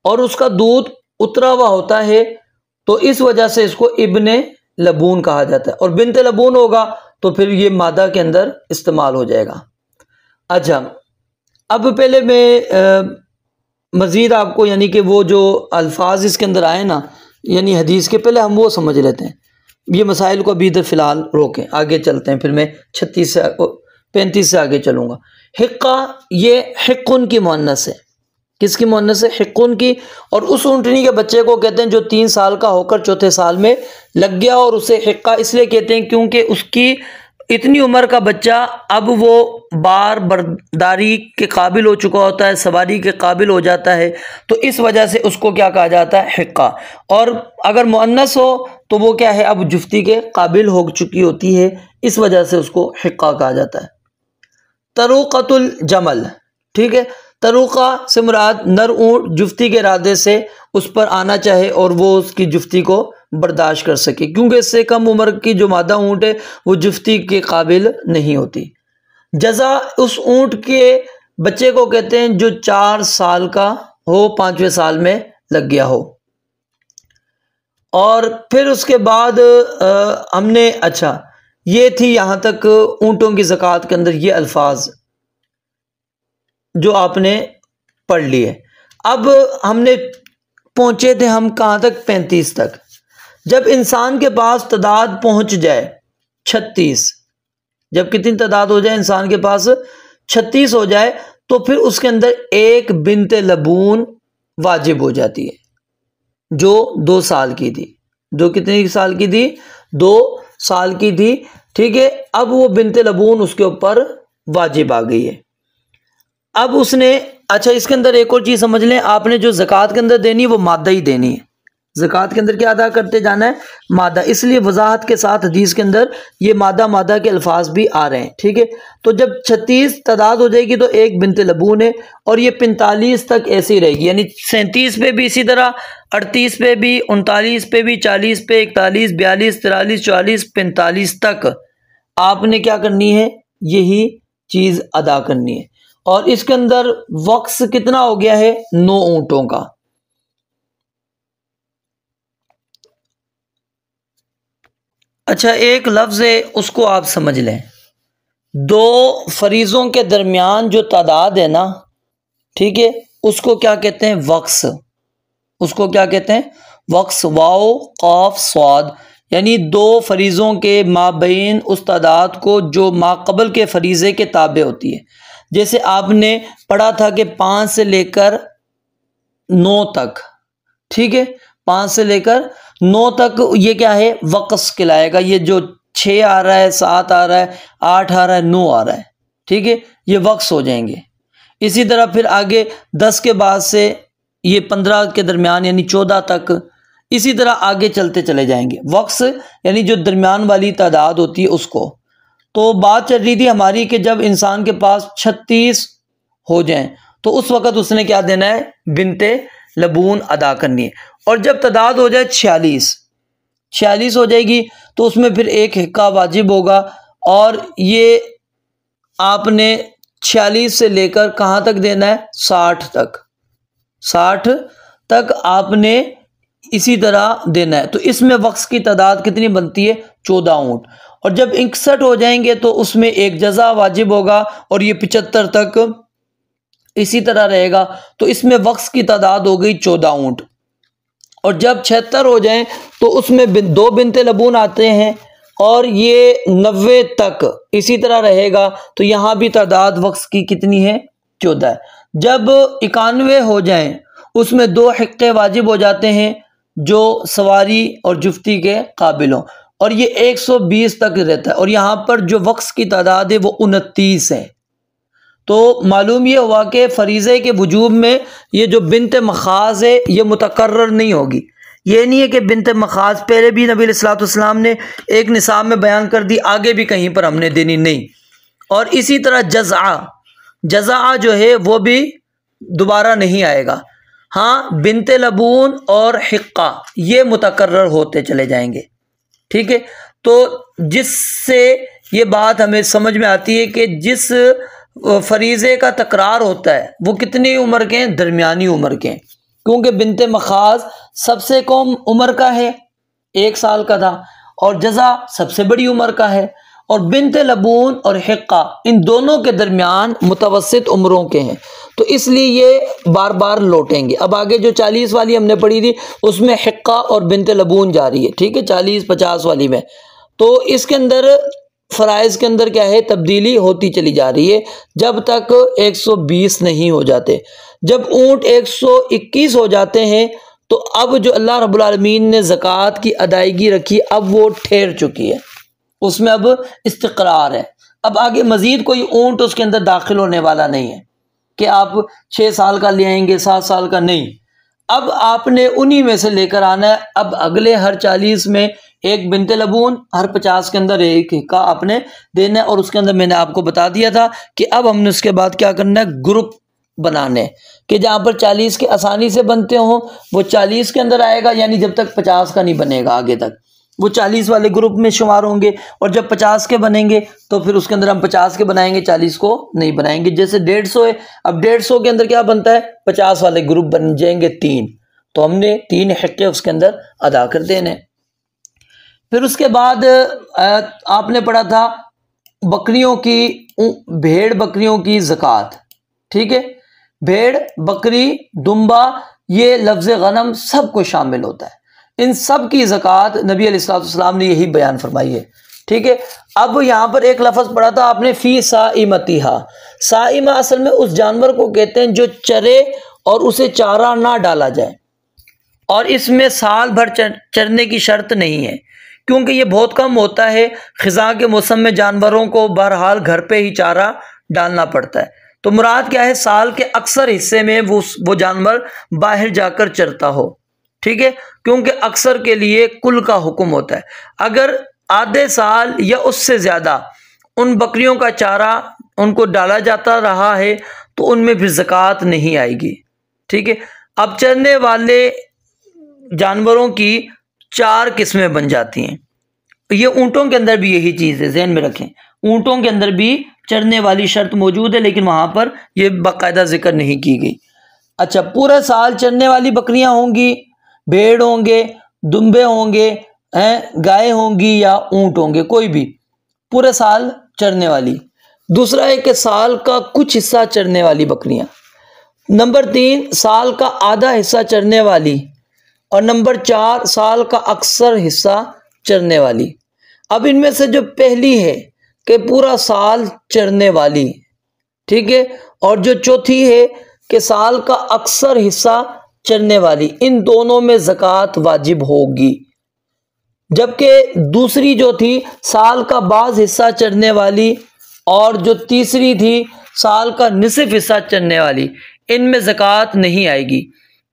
और उसका दूध उतरा हुआ होता है, तो इस वजह से इसको इब्ने लबून कहा जाता है। और बिनते लबून होगा तो फिर ये मादा के अंदर इस्तेमाल हो जाएगा। अच्छा, अब पहले मैं मज़ीद आपको यानी कि वो जो अल्फाज इसके अंदर आए ना, यानी हदीस के, पहले हम वो समझ लेते हैं। ये मसाइल को अभी इधर फ़िलहाल रोकें, आगे चलते हैं, फिर मैं 35 से आगे चलूँगा। हिक्का, ये हिक्कुन की मुअन्नस है। किसकी मुअन्नस है? हिक्कुन की। और उस ऊँटनी के बच्चे को कहते हैं जो 3 साल का होकर चौथे साल में लग गया, और उसे हिक्का इसलिए कहते हैं क्योंकि उसकी इतनी उम्र का बच्चा अब वो बार बर्दारी के काबिल हो चुका होता है, सवारी के काबिल हो जाता है, तो इस वजह से उसको क्या कहा जाता है, हिक्का। और अगर मुअन्नस हो तो वो क्या है, अब जुफ्ती के काबिल हो चुकी होती है, इस वजह से उसको हिक्का कहा जाता है। तरुक़तुल जमल, ठीक है, तरुक़ा से मुराद नर ऊँट जुफ्ती के इरादे से उस पर आना चाहे और वो उसकी जुफ्ती को बर्दाश्त कर सके, क्योंकि इससे कम उम्र की जो मादा ऊँट है वो जुफ्ती के काबिल नहीं होती। जज़ा, उस ऊँट के बच्चे को कहते हैं जो 4 साल का हो, 5वें साल में लग गया हो। और फिर उसके बाद हमने, अच्छा ये थी यहाँ तक ऊँटों की ज़कात के अंदर ये अल्फाज जो आपने पढ़ लिए। अब हमने पहुँचे थे हम कहाँ तक, 35 तक। जब इंसान के पास तादाद पहुँच जाए 36, जब कितनी तादाद हो जाए, इंसान के पास 36 हो जाए, तो फिर उसके अंदर एक बिनते लबून वाजिब हो जाती है जो 2 साल की थी। जो कितनी साल की थी? 2 साल की थी, ठीक है। अब वो बिनते लबून उसके ऊपर वाजिब आ गई है। अब उसने, अच्छा इसके अंदर एक और चीज़ समझ लें, आपने जो ज़कात के अंदर देनी है वो मादा ही देनी है। ज़कात के अंदर क्या अदा करते जाना है, मादा। इसलिए वजाहत के साथ हदीस के अंदर ये मादा मादा के अल्फाज भी आ रहे हैं, ठीक है। तो जब 36 तादाद हो जाएगी तो एक बिनते लबून है, और ये 45 तक ऐसी रहेगी, यानी 37 पे भी इसी तरह, 38 पे भी, 39 पे भी, 40 पे, 41, 42, 43, 44, 45 तक आपने क्या करनी है, यही चीज़ अदा करनी है। और इसके अंदर वक्स कितना हो गया है, 9 ऊँटों का। अच्छा, एक लफ्ज़ है उसको आप समझ लें। 2 फरीज़ों के दरमियान जो तादाद है ना, ठीक है, उसको क्या कहते हैं, वक्स। उसको क्या कहते हैं, वक्स। वाओ क़ाफ स्वाद, यानी 2 फरीज़ों के माबैन उस तादाद को जो माक़बल के फरीज़े के ताबे होती है। जैसे आपने पढ़ा था कि 5 से लेकर 9 तक, ठीक है, 5 से लेकर 9 तक ये क्या है, वक्स कहलाएगा। ये जो 6 आ रहा है, 7 आ रहा है, 8 आ रहा है, 9 आ रहा है, ठीक है, ये वक्स हो जाएंगे। इसी तरह फिर आगे 10 के बाद से ये 15 के दरमियान यानी 14 तक, इसी तरह आगे चलते चले जाएंगे। वक्स यानी जो दरमियान वाली तादाद होती है उसको। तो बात चल रही थी हमारी कि जब इंसान के पास 36 हो जाएं तो उस वक़्त उसने क्या देना है, बिनते लबून अदा करनी है। और जब तादाद हो जाए 46 हो जाएगी तो उसमें फिर एक हिक्का वाजिब होगा। और ये आपने 46 से लेकर कहाँ तक देना है, 60 तक। 60 तक आपने इसी तरह देना है। तो इसमें वक्स की तादाद कितनी बनती है, 14 ऊँट। और जब 61 हो जाएंगे तो उसमें एक जज़ा वाजिब होगा, और ये 75 तक इसी तरह रहेगा। तो इसमें वक्स की तादाद हो गई 14 ऊँट। और जब 76 हो जाएं तो उसमें 2 बिनते लबून आते हैं, और ये 90 तक इसी तरह रहेगा। तो यहाँ भी तादाद वक्स की कितनी है, 14 है। जब 91 हो जाएं उसमें 2 हिक्के वाजिब हो जाते हैं जो सवारी और जुफ्ती के काबिल हों, और ये 120 तक रहता है। और यहाँ पर जो वक्स की तादाद है वो 29 है। तो मालूम ये हुआ कि फरीज़े के वजूब में ये जो बिनत मखाज़ है ये मुतकर्रर नहीं होगी। ये नहीं है कि बिनत मखाज़ पहले भी नबी अलैहिस्सलाम ने एक निसाब में बयान कर दी, आगे भी कहीं पर हमने देनी नहीं। और इसी तरह जज़ा जो है वो भी दोबारा नहीं आएगा। हाँ, बिनत लबून और हिक्का ये मुतकर्रर होते चले जाएंगे। ठीक है, तो जिससे ये बात हमें समझ में आती है कि जिस फरीज़े का तकरार होता है वो कितनी उम्र के हैं, दरमियानी उम्र के हैं, क्योंकि बिनते मखाज़ सबसे कम उम्र का है, 1 साल का था, और जज़ा सबसे बड़ी उम्र का है, और बिनते लबून और हिक्का इन दोनों के दरमियान मुतवस्सित उम्रों के हैं, तो इसलिए ये बार बार लौटेंगे। अब आगे जो 40 वाली हमने पढ़ी थी उसमें हिक्का और बिनते लबून जा रही है, ठीक है, 40-50 वाली में। तो इसके अंदर फ़राइज़ के अंदर क्या है, तब्दीली होती चली जा रही है जब तक 120 नहीं हो जाते। जब ऊँट 121 हो जाते हैं तो अब जो अल्लाह रब्बुल आलमीन ने ज़कात की अदायगी रखी अब वो ठहर चुकी है, उसमें अब इस्तिक़रार है। अब आगे मज़ीद कोई ऊँट उसके अंदर दाखिल होने वाला नहीं है कि आप 6 साल का ले आएंगे, 7 साल का नहीं। अब आपने उन्हीं में से लेकर आना है। अब अगले हर 40 में एक बिनते लबून, हर 50 के अंदर एक हिक्का आपने देना है। और उसके अंदर मैंने आपको बता दिया था कि अब हमने उसके बाद क्या करना है, ग्रुप बनाने कि जहाँ पर 40 के आसानी से बनते हों वो 40 के अंदर आएगा, यानी जब तक 50 का नहीं बनेगा आगे तक वो 40 वाले ग्रुप में शुमार होंगे। और जब 50 के बनेंगे तो फिर उसके अंदर हम 50 के बनाएंगे, 40 को नहीं बनाएंगे। जैसे 150 है, अब 150 के अंदर क्या बनता है, 50 वाले ग्रुप बन जाएंगे 3, तो हमने 3 हिक्के उसके अंदर अदा कर देने। फिर उसके बाद आपने पढ़ा था बकरियों की, भेड़ बकरियों की ज़कात। ठीक है, भेड़ बकरी दुम्बा ये लफ्ज़ गनम सब कुछ शामिल होता है, इन सब की ज़कात नबी अलैहिस्सलाम ने यही बयान फरमाई है। ठीक है, अब यहाँ पर एक लफ्ज़ पढ़ा था आपने, फ़ी साइमतिहा। साइमा असल में उस जानवर को कहते हैं जो चरे और उसे चारा ना डाला जाए, और इसमें साल भर चरने की शर्त नहीं है, क्योंकि ये बहुत कम होता है। ख़िज़ा के मौसम में जानवरों को बहरहाल घर पे ही चारा डालना पड़ता है। तो मुराद क्या है, साल के अक्सर हिस्से में वो जानवर बाहर जाकर चरता हो। ठीक है, क्योंकि अक्सर के लिए कुल का हुक्म होता है। अगर आधे साल या उससे ज़्यादा उन बकरियों का चारा उनको डाला जाता रहा है तो उनमें फिर ज़कात नहीं आएगी। ठीक है, अब चरने वाले जानवरों की 4 किस्में बन जाती हैं। ये ऊँटों के अंदर भी यही चीज़ है, ज़हन में रखें, ऊँटों के अंदर भी चरने वाली शर्त मौजूद है, लेकिन वहाँ पर यह बाकायदा जिक्र नहीं की गई। अच्छा, पूरे साल चरने वाली बकरियाँ होंगी, भेड़ होंगे, दुम्बे होंगे, गाय होंगी या ऊँट होंगे, कोई भी पूरे साल चरने वाली। दूसरा है कि साल का कुछ हिस्सा चरने वाली बकरियाँ। नंबर 3 साल का आधा हिस्सा चरने वाली, और नंबर 4 साल का अक्सर हिस्सा चरने वाली। अब इनमें से जो पहली है कि पूरा साल चरने वाली, ठीक है, और जो चौथी है कि साल का अक्सर हिस्सा चरने वाली, इन दोनों में ज़कात वाजिब होगी। जबकि दूसरी जो थी साल का बाज़ हिस्सा चरने वाली, और जो तीसरी थी साल का निसफ हिस्सा चरने वाली, इनमें ज़कात नहीं आएगी,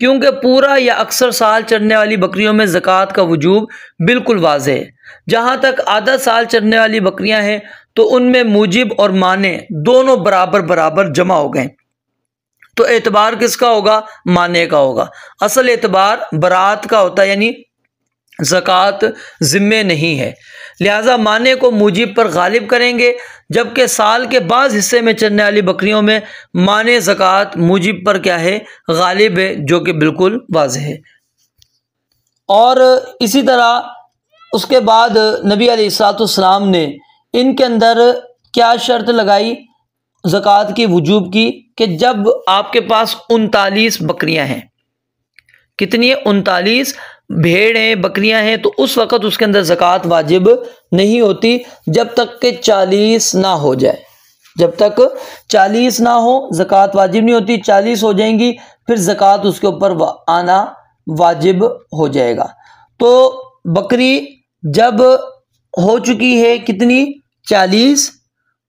क्योंकि पूरा या अक्सर साल चरने वाली बकरियों में ज़कात का वजूब बिल्कुल वाज़ेह है। जहाँ तक आधा साल चरने वाली बकरियाँ हैं तो उनमें मूजिब और माने दोनों बराबर बराबर जमा हो गए, तो एतबार किसका होगा, माने का होगा। असल एतबार बरात का होता है, यानी ज़कात ज़िम्मे नहीं है, लिहाजा माने को मूजिब पर गालिब करेंगे। जबकि साल के बाज़ हिस्से में चरने वाली बकरियों में माने ज़कात मूजिब पर क्या है, गालिब है, जो कि बिल्कुल वाज़ेह है। और इसी तरह उसके बाद नबी अलैहिस्सलाम ने इनके अंदर क्या शर्त लगाई ज़कात की वजूब की, कि जब आपके पास 39 बकरियां हैं, कितनी है, 39 भेड़ हैं, बकरियां हैं, तो उस वक़्त उसके अंदर ज़कात वाजिब नहीं होती जब तक कि 40 ना हो जाए। जब तक 40 ना हो ज़कात वाजिब नहीं होती। 40 हो जाएंगी फिर ज़कात उसके ऊपर आना वाजिब हो जाएगा। तो बकरी जब हो चुकी है कितनी, 40,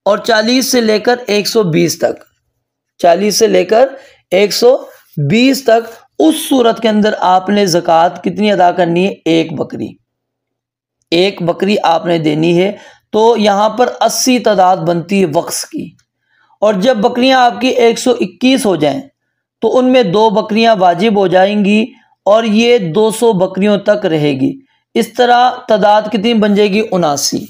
और 40 से लेकर 120 तक, 40 से लेकर 120 तक, उस सूरत के अंदर आपने ज़कात कितनी अदा करनी है? एक बकरी आपने देनी है। तो यहाँ पर 80 तादाद बनती है वक्स की। और जब बकरियाँ आपकी 121 हो जाएं तो उनमें 2 बकरियाँ वाजिब हो जाएंगी और ये 200 बकरियों तक रहेगी। इस तरह तादाद कितनी बन जाएगी? 79।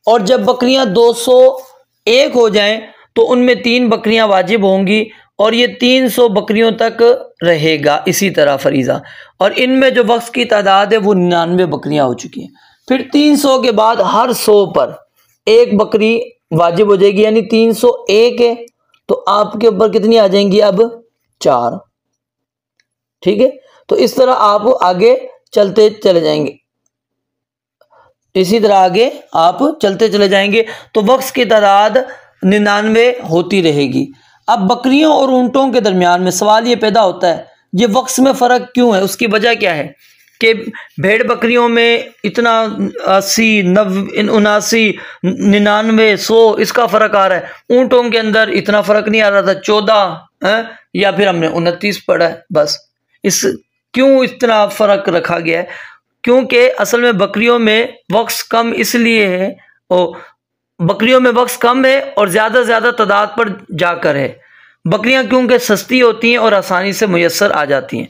और जब बकरियाँ 201 हो जाएं तो उनमें 3 बकरियाँ वाजिब होंगी और ये 300 बकरियों तक रहेगा इसी तरह फरीज़ा। और इनमें जो वक्स की तादाद है वो 99 बकरियाँ हो चुकी हैं। फिर 300 के बाद हर 100 पर 1 बकरी वाजिब हो जाएगी, यानी 301 है तो आपके ऊपर कितनी आ जाएंगी? अब 4। ठीक है, तो इस तरह आप आगे चलते चले जाएंगे, इसी तरह आगे आप चलते चले जाएंगे तो वक्स की तादाद 99 होती रहेगी। अब बकरियों और ऊंटों के दरमियान में सवाल ये पैदा होता है, ये वक्स में फ़र्क क्यों है? उसकी वजह क्या है कि भेड़ बकरियों में इतना 80, 90, 79, 99, 100 इसका फ़र्क आ रहा है। ऊँटों के अंदर इतना फ़र्क नहीं आ रहा था, 14 या फिर हमने 29 पढ़ा है बस। इस क्यों इतना फ़र्क रखा गया है? क्योंकि असल में बकरियों में वक्स कम इसलिए है, और बकरियों में वक्स कम है और ज़्यादा से ज़्यादा तादाद पर जाकर है। बकरियां क्योंकि सस्ती होती हैं और आसानी से मुयस्सर आ जाती हैं।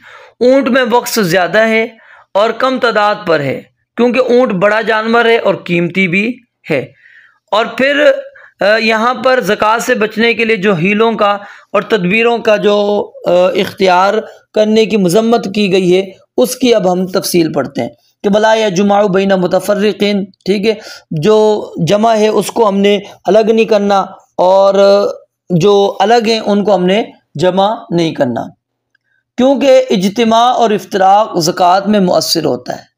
ऊँट में वक्स ज़्यादा है और कम तादाद पर है, क्योंकि ऊँट बड़ा जानवर है और कीमती भी है। और फिर यहाँ पर ज़कात से बचने के लिए जो हीलों का और तदबीरों का जो इख्तियार करने की मज़म्मत की गई है उसकी अब हम तफसील पढ़ते हैं कि भला या जुमाउ बैना मुतफर्रिक़ीन, ठीक है, जो जमा है उसको हमने अलग नहीं करना और जो अलग हैं उनको हमने जमा नहीं करना, क्योंकि इज्तिमा और इफ्तराक ज़कात में मुअस्सिर होता है।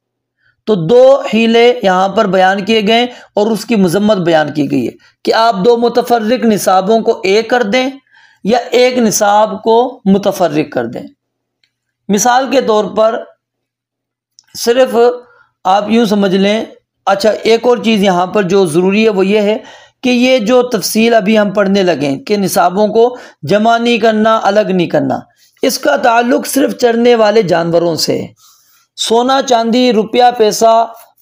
तो 2 हीले यहाँ पर बयान किए गए और उसकी मज़म्मत बयान की गई है कि आप 2 मुतफर्रिक निसाबों को एक कर दें या एक निसाब को मुतफर्रिक कर दें। मिसाल के तौर पर सिर्फ आप यूँ समझ लें। अच्छा, एक और चीज़ यहाँ पर जो ज़रूरी है वो ये है कि ये जो तफसील अभी हम पढ़ने लगें कि निसाबों को जमा नहीं करना, अलग नहीं करना, इसका ताल्लुक़ सिर्फ चरने वाले जानवरों से है। सोना चांदी रुपया पैसा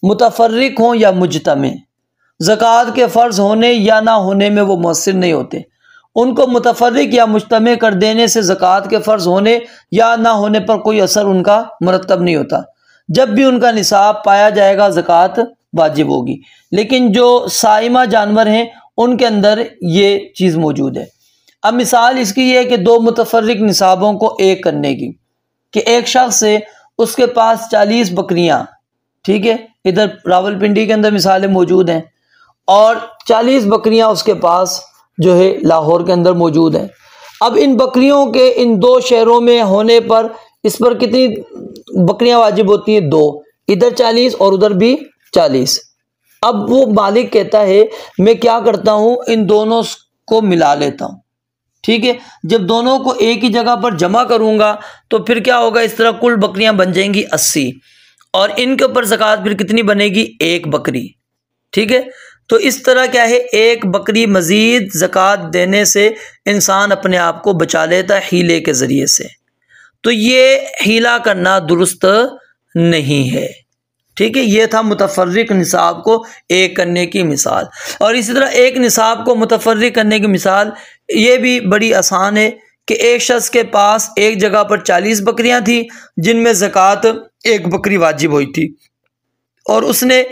मुतफर्रिक हों या मुजतमे, ज़कात के फ़र्ज़ होने या ना होने में वो मुअस्सिर नहीं होते। उनको मुतफर्रिक या मुजतमे कर देने से ज़कात के फ़र्ज़ होने या ना होने पर कोई असर उनका मुरतब नहीं होता। जब भी उनका निसाब पाया जाएगा ज़कात वाजिब होगी। लेकिन जो साइमा जानवर हैं उनके अंदर ये चीज़ मौजूद है। अब मिसाल इसकी ये है कि 2 मुतफर्रिक निसाबों को एक करने की, कि एक शख्स से उसके पास 40 बकरियां, ठीक है, इधर रावलपिंडी के अंदर मिसालें मौजूद हैं, और 40 बकरियां उसके पास जो है लाहौर के अंदर मौजूद हैं। अब इन बकरियों के इन 2 शहरों में होने पर इस पर कितनी बकरियां वाजिब होती हैं? 2, इधर 40 और उधर भी 40। अब वो मालिक कहता है मैं क्या करता हूँ, इन दोनों को मिला लेता हूँ, ठीक है। जब दोनों को एक ही जगह पर जमा करूँगा तो फिर क्या होगा, इस तरह कुल बकरियां बन जाएंगी 80 और इनके ऊपर ज़कात फिर कितनी बनेगी? 1 बकरी, ठीक है। तो इस तरह क्या है, 1 बकरी मज़ीद ज़कात देने से इंसान अपने आप को बचा लेता है हीले के ज़रिए से। तो ये हीला करना दुरुस्त नहीं है, ठीक है। ये था मुतफर्रिक निसाब को एक करने की मिसाल। और इसी तरह एक निसाब को मुतफर्रिक करने की मिसाल ये भी बड़ी आसान है कि एक शख्स के पास एक जगह पर 40 बकरियां थी जिनमें ज़कात 1 बकरी वाजिब हुई थी, और उसने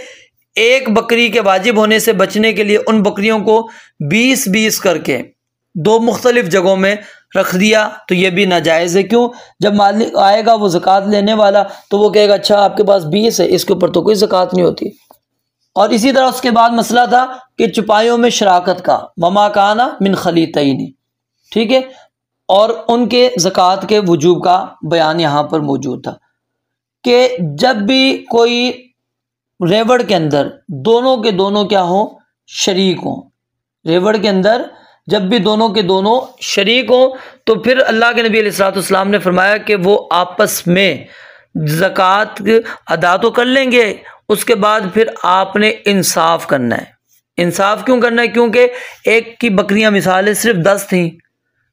1 बकरी के वाजिब होने से बचने के लिए उन बकरियों को 20-20 करके 2 मुख्तलिफ जगहों में रख दिया। तो ये भी नाजायज़ है। क्यों? जब मालिक आएगा वो ज़कात लेने वाला तो वो कहेगा अच्छा आपके पास 20 है, इसके ऊपर तो कोई ज़कात नहीं होती। और इसी तरह उसके बाद मसला था कि चुपाइयों में शराकत का, वमा काना मिन खलीतैनी, ठीक है, और उनके ज़कात के वजूब का बयान यहाँ पर मौजूद था कि जब भी कोई रेवड़ के अंदर दोनों के दोनों क्या हों, शरीक हों, रेवड़ के अंदर जब भी दोनों के दोनों शरीक हों तो फिर अल्लाह के नबी अलैहिस्सलाम ने फरमाया कि वो आपस में ज़कात अदा तो कर लेंगे, उसके बाद फिर आपने इंसाफ करना है। इंसाफ क्यों करना है? क्योंकि एक की बकरियां मिसालें सिर्फ 10 थीं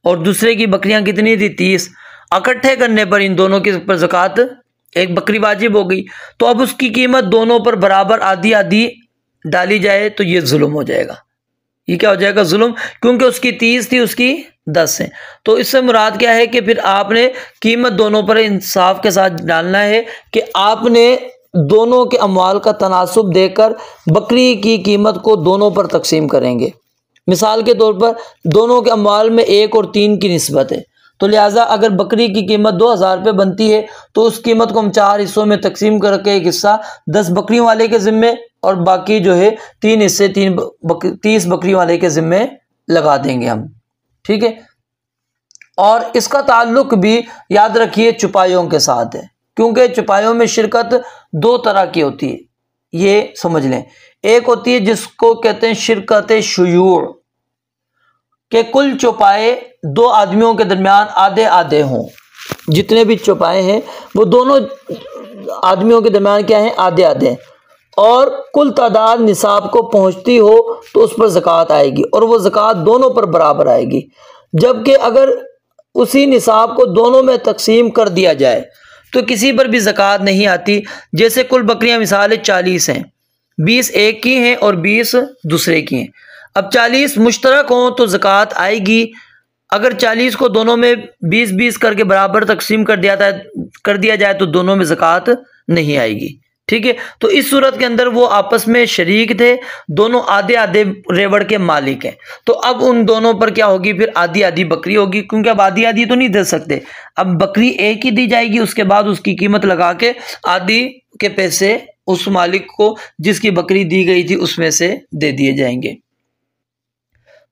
और दूसरे की बकरियां कितनी थी 30, इकट्ठे करने पर इन दोनों के ऊपर ज़कात एक बकरी वाजिब हो गई। तो अब उसकी कीमत दोनों पर बराबर आधी आधी डाली जाए तो ये जुल्म हो जाएगा। ये क्या हो जाएगा? जुल्म, क्योंकि उसकी 30 थी, उसकी 10 है। तो इससे मुराद क्या है कि फिर आपने कीमत दोनों पर इंसाफ के साथ डालना है कि आपने दोनों के अमवाल का तनासुब देकर बकरी की कीमत को दोनों पर तकसीम करेंगे। मिसाल के तौर पर दोनों के अमवाल में 1 और 3 की निस्बत है, तो लिहाजा अगर बकरी की कीमत 2000 रुपये बनती है तो उस कीमत को हम 4 हिस्सों में तकसीम करके एक हिस्सा 10 बकरियों वाले के ज़िम्मे और बाकी जो है 3 हिस्से 30 बकरियों वाले के ज़िम्मे लगा देंगे हम। ठीक है। और इसका ताल्लुक भी याद रखिए चुपाइयों के साथ है, क्योंकि चुपाइयों में शिरकत 2 तरह की होती है, ये समझ लें। एक होती है जिसको कहते हैं शिरकत शुयूर, के कुल चौपाए 2 आदमियों के दरमियान आधे आधे हों। जितने भी चौपाए हैं वो दोनों आदमियों के दरमियान क्या हैं? आधे आधे। और कुल तादाद निसाब को पहुंचती हो तो उस पर ज़कात आएगी और वो ज़कात दोनों पर बराबर आएगी। जबकि अगर उसी निसाब को दोनों में तकसीम कर दिया जाए तो किसी पर भी ज़कात नहीं आती। जैसे कुल बकरियां मिसाल 40 हैं, 20 एक की हैं और 20 दूसरे की हैं। अब 40 मुश्तरक हों तो ज़कात आएगी। अगर 40 को दोनों में 20-20 करके बराबर तकसीम कर दिया जाए तो दोनों में ज़कात नहीं आएगी। ठीक है। तो इस सूरत के अंदर वो आपस में शरीक थे, दोनों आधे आधे रेवड़ के मालिक हैं। तो अब उन दोनों पर क्या होगी? फिर आधी आधी बकरी होगी, क्योंकि अब आधी आधी तो नहीं दे सकते। अब बकरी एक ही दी जाएगी, उसके बाद उसकी कीमत लगा के आधी के पैसे उस मालिक को जिसकी बकरी दी गई थी उसमें से दे दिए जाएंगे।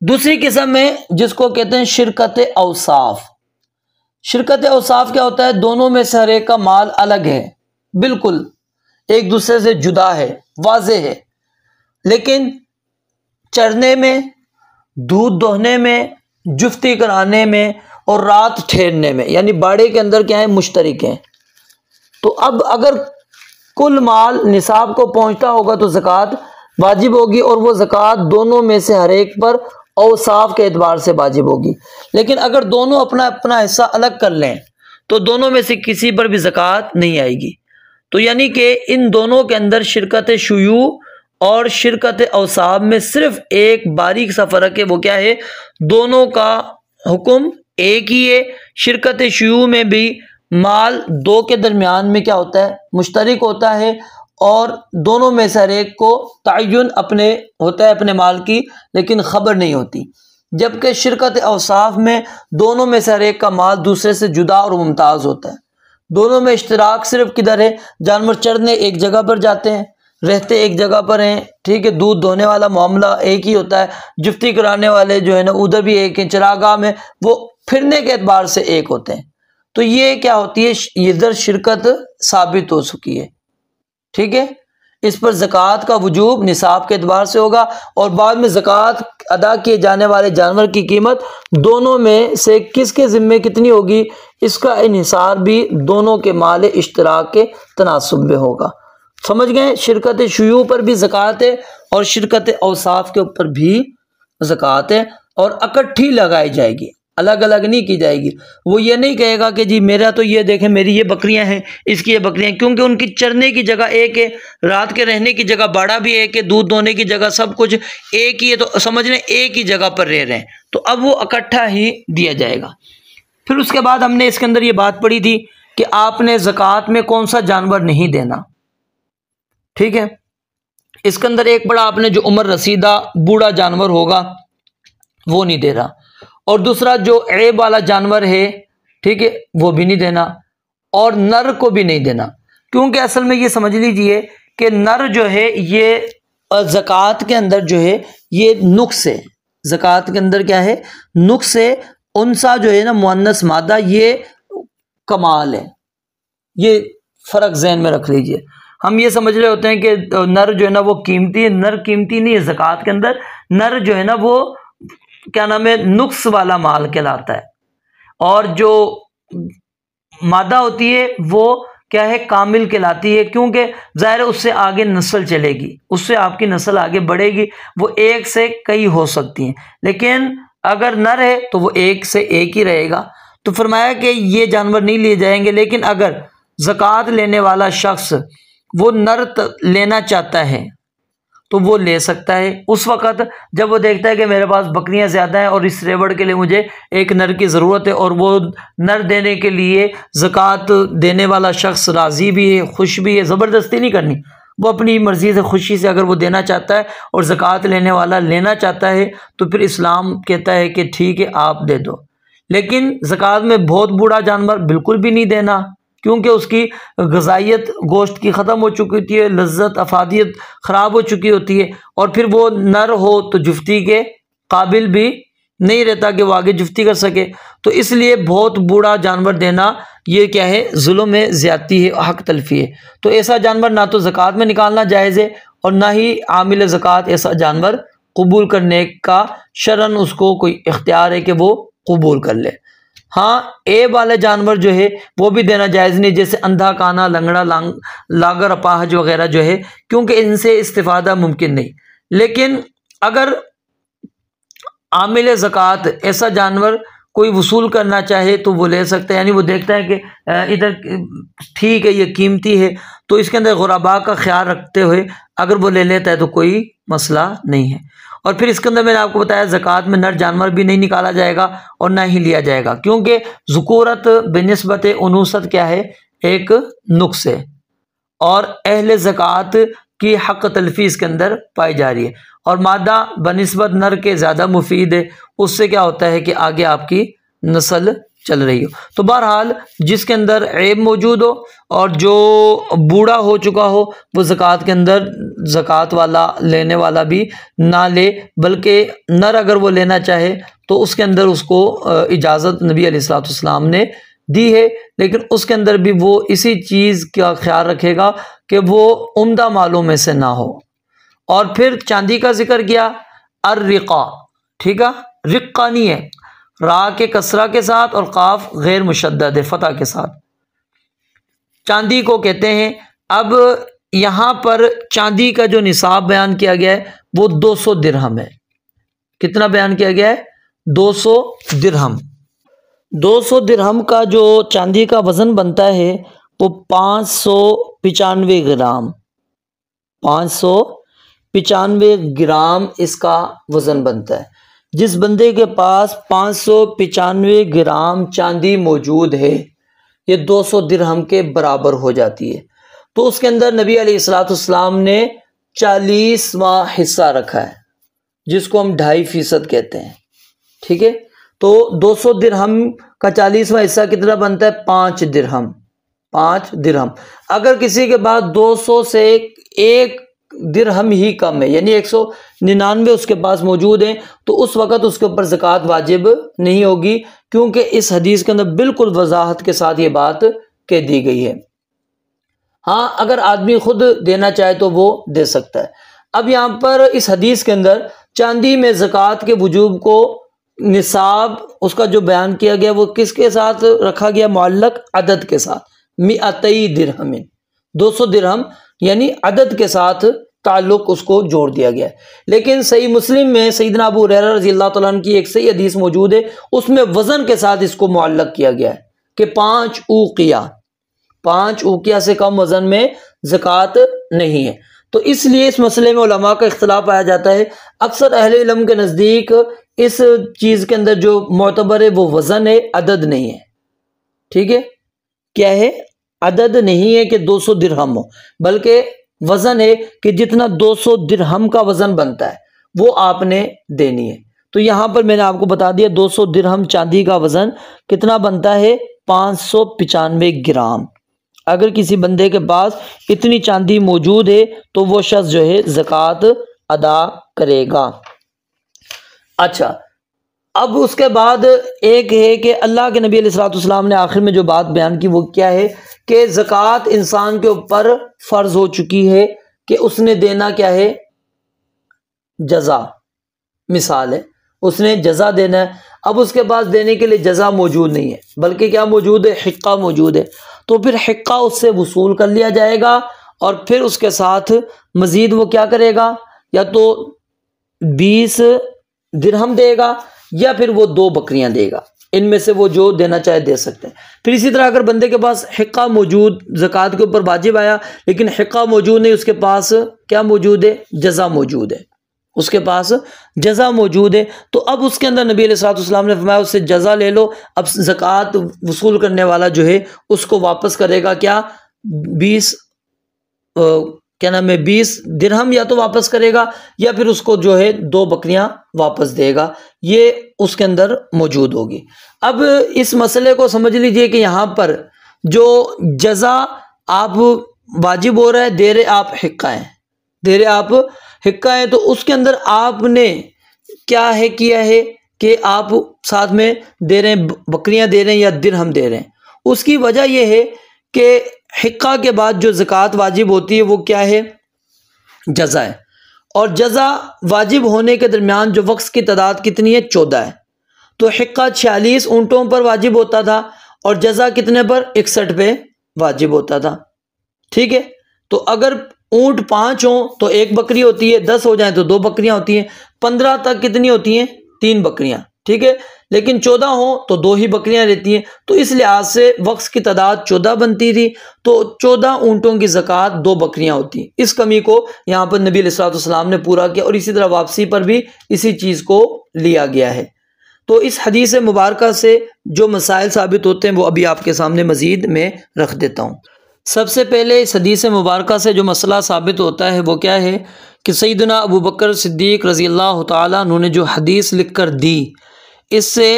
दूसरी किस्म है जिसको कहते हैं शिरकत औसाफ। शिरकत औसाफ क्या होता है? दोनों में से हर एक का माल अलग है, बिल्कुल एक दूसरे से जुदा है, वाज़े है, लेकिन चरने में, दूध दोहने में, जुफ्ती कराने में और रात ठहरने में, यानी बाड़े के अंदर क्या है? मुश्तरिक हैं। तो अब अगर कुल माल निसाब को पहुंचता होगा तो ज़कात वाजिब होगी और वो ज़कात दोनों में से हर एक पर औसाफ के एतबार से वाजिब होगी। लेकिन अगर दोनों अपना अपना हिस्सा अलग कर लें तो दोनों में से किसी पर भी ज़कात नहीं आएगी। तो यानी कि इन दोनों के अंदर शिरकत शुयू और शिरकत औसाफ में सिर्फ एक बारीक सा फ़र्क है। वो क्या है? दोनों का हुक्म एक ही है। शिरकत शुयू में भी माल 2 के दरमियान में क्या होता है? मुश्तरिक होता है और दोनों में से हर एक को तय्युन अपने होता है अपने माल की, लेकिन खबर नहीं होती। जबकि शिरकत औसाफ में दोनों में से हर एक का माल दूसरे से जुदा और मुमताज़ होता है। दोनों में इश्तिराक सिर्फ किधर है? जानवर चरने एक जगह पर जाते हैं, रहते एक जगह पर हैं। ठीक है। दूध धोने वाला मामला एक ही होता है, जुफ्ती कराने वाले जो है ना उधर भी एक हैं, चरागाह में वो फिरने के एतबार से एक होते हैं। तो ये क्या होती है? इधर शिरकत साबित हो चुकी है। ठीक है। इस पर ज़कात का वजूब निसाब के एतबार से होगा और बाद में ज़कात अदा किए जाने वाले जानवर की कीमत दोनों में से किसके ज़िम्मे कितनी होगी, इसका इन्हिसार भी दोनों के माल इश्तराक के तनासुब में होगा। समझ गए? शिरकत शुयू पर भी ज़कात है और शिरकत औसाफ के ऊपर भी ज़कात है और इकट्ठी लगाई जाएगी, अलग अलग नहीं की जाएगी। वो ये नहीं कहेगा कि जी मेरा तो ये देखें मेरी ये बकरियां हैं, इसकी ये बकरियां, क्योंकि उनकी चरने की जगह एक है, रात के रहने की जगह बाड़ा भी एक है, दूध दोने की जगह सब कुछ एक ही है। तो समझ लें एक ही जगह पर रह रहे हैं, तो अब वो इकट्ठा ही दिया जाएगा। फिर उसके बाद हमने इसके अंदर ये बात पढ़ी थी कि आपने ज़कात में कौन सा जानवर नहीं देना। ठीक है। इसके अंदर एक बड़ा आपने जो उम्र रसीदा बूढ़ा जानवर होगा वो नहीं दे रहा, और दूसरा जो ऐब वाला जानवर है, ठीक है, वो भी नहीं देना, और नर को भी नहीं देना। क्योंकि असल में ये समझ लीजिए कि नर जो है ये ज़कात के अंदर जो है ये नुक्स है। ज़कात के अंदर क्या है? नुक्स है। उनसा जो है ना मुअन्नस मादा ये कमाल है। ये फ़र्क ज़हन में रख लीजिए। हम ये समझ रहे होते हैं कि नर जो है ना वो कीमती है, नर कीमती नहीं है। ज़कात के अंदर नर जो है ना वो क्या नाम है? नुक्स वाला माल कहलाता है, और जो मादा होती है वो क्या है? कामिल कहलाती है, क्योंकि ज़ाहिर है उससे आगे नस्ल चलेगी, उससे आपकी नस्ल आगे बढ़ेगी। वो एक से कई हो सकती हैं, लेकिन अगर नर है तो वो एक से एक ही रहेगा। तो फरमाया कि ये जानवर नहीं लिए जाएंगे, लेकिन अगर ज़कात लेने वाला शख्स वो नर लेना चाहता है तो वो ले सकता है। उस वक़्त जब वो देखता है कि मेरे पास बकरियां ज़्यादा हैं और इस रेवड़ के लिए मुझे एक नर की ज़रूरत है, और वो नर देने के लिए ज़कात देने वाला शख्स राज़ी भी है, खुश भी है, ज़बरदस्ती नहीं करनी, वो अपनी मर्ज़ी से खुशी से अगर वो देना चाहता है और ज़कात लेने वाला लेना चाहता है तो फिर इस्लाम कहता है कि ठीक है आप दे दो। लेकिन ज़कात में बहुत बूढ़ा जानवर बिल्कुल भी नहीं देना, क्योंकि उसकी ग़िज़ाइयत गोश्त की ख़त्म हो चुकी होती है, लज्जत अफादियत ख़राब हो चुकी होती है, और फिर वो नर हो तो जुफ्ती के काबिल भी नहीं रहता कि वो आगे जुफ्ती कर सके। तो इसलिए बहुत बूढ़ा जानवर देना ये क्या है, जुल्म में ज़्यादती है, हक तलफ़ी है। तो ऐसा जानवर ना तो ज़कात में निकालना जायज़ है और ना ही आमिल ज़कात ऐसा जानवर कबूल करने का शरन उसको कोई इख्तियार है कि वो कबूल कर ले। हाँ, ऐब वाले जानवर जो है वो भी देना जायज़ नहीं, जैसे अंधा, काना, लंगड़ा, लागर, अपाहज वगैरह जो है, क्योंकि इनसे इस्तिफ़ादा मुमकिन नहीं। लेकिन अगर आमिल ज़कात ऐसा जानवर कोई वसूल करना चाहे तो वो ले सकता है, यानी वो देखता है कि इधर ठीक है ये कीमती है तो इसके अंदर गुराबा का ख्याल रखते हुए अगर वो ले लेता है तो कोई मसला नहीं है। और फिर इसके अंदर मैंने आपको बताया ज़कात में नर जानवर भी नहीं निकाला जाएगा और ना ही लिया जाएगा, क्योंकि ज़ुकूरत बिनिस्बत उनूसत क्या है, एक नुक्स है, और अहले ज़कात की हक़ तलफ़ी इसके अंदर पाई जा रही है, और मादा बनिस्बत नर के ज़्यादा मुफीद है, उससे क्या होता है कि आगे आपकी नस्ल चल रही हो। तो बहरहाल जिसके अंदर ऐब मौजूद हो और जो बूढ़ा हो चुका हो वो ज़कात के अंदर ज़कात वाला लेने वाला भी ना ले, बल्कि नर अगर वो लेना चाहे तो उसके अंदर उसको इजाज़त नबी अलैहिस्सलाम ने दी है, लेकिन उसके अंदर भी वो इसी चीज़ का ख्याल रखेगा कि वो उम्दा मालों में से ना हो। और फिर चांदी का जिक्र किया, अर्रिक़ा, ठीक है, रिक्का नहीं है, रा के कसरा के साथ और काफ गैर मुशद्दद है, फतह के साथ, चांदी को कहते हैं। अब यहाँ पर चांदी का जो निसाब बयान किया गया है वो 200 दिरहम है। कितना बयान किया गया है? 200 दिरहम। 200 दिरहम का जो चांदी का वज़न बनता है वो 595 ग्राम, 595 ग्राम इसका वज़न बनता है। जिस बंदे के पास 595 ग्राम चांदी मौजूद है, ये 200 दिरहम के बराबर हो जाती है। तो उसके अंदर नबी अलैहिस्सलाम ने 40वां हिस्सा रखा है, जिसको हम 2.5% कहते हैं, ठीक है। तो 200 दिरहम का 40वां हिस्सा कितना बनता है? 5 दिरहम, 5 दिरहम। अगर किसी के पास 200 से 1 दिरहम ही कम है, यानी 199 उसके पास मौजूद हैं, तो उस वक़्त उसके ऊपर ज़कात वाजिब नहीं होगी, क्योंकि इस हदीस के अंदर बिल्कुल वजाहत के साथ ये बात कह दी गई है। हाँ, अगर आदमी खुद देना चाहे तो वो दे सकता है। अब यहाँ पर इस हदीस के अंदर चांदी में ज़कात के वजूब को निसाब उसका जो बयान किया गया वो किसके साथ रखा गया? मुअल्लक अदद के साथ, 200 दिरहम, 200 दिरहम यानी अदद के साथ ताल्लुक उसको जोड़ दिया गया है। लेकिन सही मुस्लिम में सैयदना अबू हुरैरा रज़ियल्लाहु तआला अन्हु की एक सही हदीस मौजूद है, उसमें वज़न के साथ इसको मुअल्लक किया गया है कि 5 उकिया से कम वज़न में ज़कात नहीं है। तो इसलिए इस मसले में उलमा का इख्तिलाफ पाया जाता है। अक्सर अहले इल्म के नज़दीक इस चीज़ के अंदर जो मोतबर है वो वज़न है, अदद नहीं है, ठीक है। क्या है? अदद नहीं है कि 200 दिरहम हो, बल्कि वज़न है कि जितना 200 दिरहम का वज़न बनता है वो आपने देनी है। तो यहाँ पर मैंने आपको बता दिया 200 दिरहम चांदी का वज़न कितना बनता है? 595 ग्राम। अगर किसी बंदे के पास इतनी चांदी मौजूद है तो वो शख्स जो है ज़कात अदा करेगा। अच्छा, अब उसके बाद एक है कि अल्लाह के नबी अलैहिस्सलाम ने आखिर में जो बात बयान की वो क्या है कि ज़कात इंसान के ऊपर फ़र्ज़ हो चुकी है कि उसने देना क्या है? जज़ा। मिसाल है, उसने जज़ा देना है। अब उसके पास देने के लिए जज़ा मौजूद नहीं है, बल्कि क्या मौजूद है? हिक्का मौजूद है। तो फिर हिक्का उससे वसूल कर लिया जाएगा और फिर उसके साथ मज़ीद वो क्या करेगा? या तो 20 दिरहम देगा या फिर वो 2 बकरियां देगा। इनमें से वो जो देना चाहे दे सकते हैं। फिर इसी तरह अगर बंदे के पास हिक्का मौजूद, ज़कात के ऊपर वाजिब आया लेकिन हिक्का मौजूद नहीं, उसके पास क्या मौजूद है, जज़ा मौजूद है, उसके पास जज़ा मौजूद है, तो अब उसके अंदर नबी अलैहिस्सलाम ने फरमाया उससे जज़ा ले लो। अब ज़कात वसूल करने वाला जो है उसको वापस करेगा क्या, 20 क्या नाम है 20 दिरहम या तो वापस करेगा या फिर उसको जो है 2 बकरियां वापस देगा, ये उसके अंदर मौजूद होगी। अब इस मसले को समझ लीजिए कि यहाँ पर जो जज़ा आप वाजिब हो रहा है, दे रहे आप हिक्का हैं, दे रहे आप हिक्का हैं, तो उसके अंदर आपने क्या है किया है कि आप साथ में दे रहे हैं, बकरियां दे रहे हैं या दिरहम दे रहे हैं। उसकी वजह यह है कि हिक्का के बाद जो ज़कात वाजिब होती है वो क्या है, जज़ा है, और जज़ा वाजिब होने के दरमियान जो वक्त की तादाद कितनी है, 14 है। तो हिक्का 46 ऊँटों पर वाजिब होता था और जज़ा कितने पर, 61 पे वाजिब होता था। ठीक है, तो अगर ऊँट 5 हों तो 1 बकरी होती है, 10 हो जाए तो 2 बकरियां होती हैं, 15 तक कितनी होती हैं, 3 बकरियां। ठीक है, लेकिन 14 हो तो 2 ही बकरियां रहती हैं। तो इस लिहाज से वक्त की तादाद 14 बनती थी, तो 14 ऊँटों की ज़कात 2 बकरियां होती। इस कमी को यहाँ पर नबी अलैहिस्सलाम ने पूरा किया और इसी तरह वापसी पर भी इसी चीज़ को लिया गया है। तो इस हदीस मुबारक से जो मसाइल साबित होते हैं वो अभी आपके सामने मज़ीद में रख देता हूँ। सबसे पहले इस हदीस मुबारक से जो मसला साबित होता है वो क्या है कि सैयदना अबू बकर सिद्दीक़ रज़ी अल्लाह तआला उन्होंने जो हदीस लिख कर दी, इससे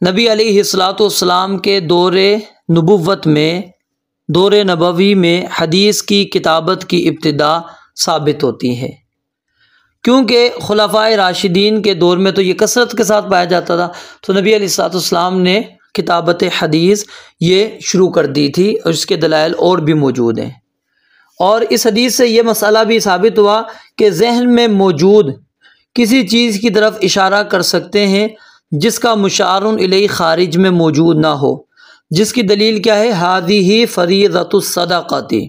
नबी अलैहिस्सलाम के दौरे नबुव्वत में, दौरे नबवी में हदीस की किताबत की इब्तिदा साबित होती है। क्योंकि खुलाफाए राशिदीन के दौर में तो ये कसरत के साथ पाया जाता था, तो नबी अलैहिस्सलाम ने किताबत हदीस ये शुरू कर दी थी और इसके दलाइल और भी मौजूद हैं। और इस हदीस से ये मसला भी साबित हुआ कि जहन में मौजूद किसी चीज़ की तरफ इशारा कर सकते हैं जिसका मुशारुन इलैहि खारिज में मौजूद ना हो, जिसकी दलील क्या है, हादिही फरीज़तुस सदक़ाती।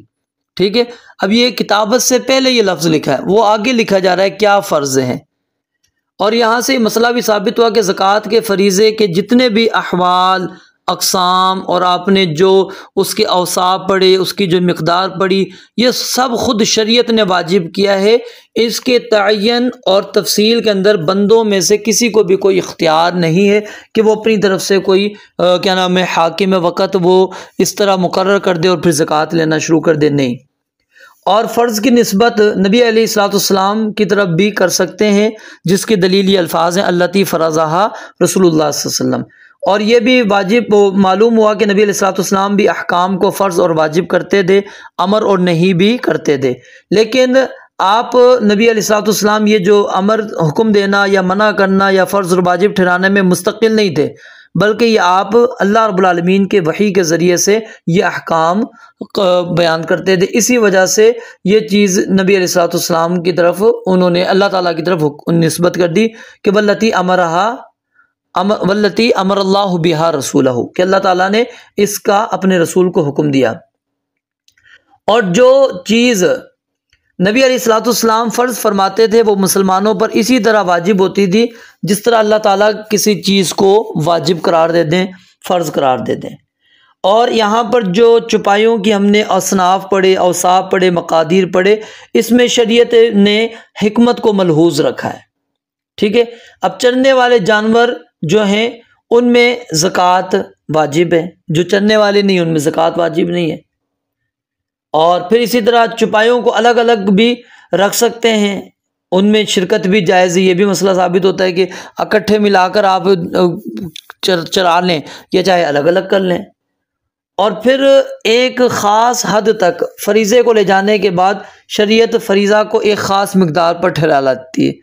ठीक है, अब ये किताबत से पहले ये लफ्ज़ लिखा है, वो आगे लिखा जा रहा है क्या फ़र्ज़ है, और यहाँ से मसला भी साबित हुआ कि ज़कात के फरीज़े के जितने भी अहवाल, अक़साम और आपने जो उसके औसाफ पढ़े, उसकी जो मिक़दार पढ़ी, ये सब ख़ुद शरीयत ने वाजिब किया है। इसके तयन और तफसील के अंदर बंदों में से किसी को भी कोई इख्तियार नहीं है कि वो अपनी तरफ से कोई क्या नाम है हाकिम वक़्त वो इस तरह मुकर्रर कर दे और फिर ज़कात लेना शुरू कर दे, नहीं। और फ़र्ज़ की निस्बत नबी अलैहिस्सलाम की तरफ भी कर सकते हैं, जिसकी दलील ये अल्फाज हैं अल्लती फ़रज़हा रसूलुल्लाह सल्लल्लाहु अलैहि वसल्लम। और ये भी वाजिब मालूम हुआ कि नबी अलैहिस्सलाम भी अहकाम को फ़र्ज़ और वाजिब करते थे, अमर और नहीं भी करते थे। लेकिन आप नबी अलैहिस्सलाम ये जो अमर हुक्म देना या मना करना या फ़र्ज़ और वाजिब ठहराने में मुस्तकिल नहीं थे, बल्कि ये आप अल्लाह रब्बुल आलमीन के वही के ज़रिए से ये अहकाम बयान करते थे। इसी वजह से ये चीज़ नबी अलैहिस्सलाम की तरफ उन्होंने अल्लाह ताला की तरफ निस्बत कर दी कि वल्लती अमरल्लाहु बिहा रसूलहु, कि अल्लाह ताला ने इसका अपने रसूल को हुक्म दिया। और जो चीज़ नबी अलैहिस्सलाम फ़र्ज़ फरमाते थे वो मुसलमानों पर इसी तरह वाजिब होती थी जिस तरह अल्लाह ताला किसी चीज़ को वाजिब करार दे दें, फ़र्ज़ करार दे दें। और यहाँ पर जो चुपाइयों की हमने असनाफ पढ़े, औसाफ पढ़े, मकादीर पढ़े, इसमें शरीयत ने हिकमत को मलहूज़ रखा है। ठीक है, अब चरने वाले जानवर जो हैं उनमें ज़कात वाजिब है, जो चरने वाले नहीं उनमें ज़कात वाजिब नहीं है। और फिर इसी तरह चुपाइयों को अलग अलग भी रख सकते हैं, उनमें शिरकत भी जायज़ है। ये भी मसला साबित होता है कि इकट्ठे मिलाकर आप चरा लें या चाहे अलग अलग कर लें। और फिर एक ख़ास हद तक फरीज़े को ले जाने के बाद शरीयत फरीज़ा को एक ख़ास मिक़दार पर ठहरा लाती है।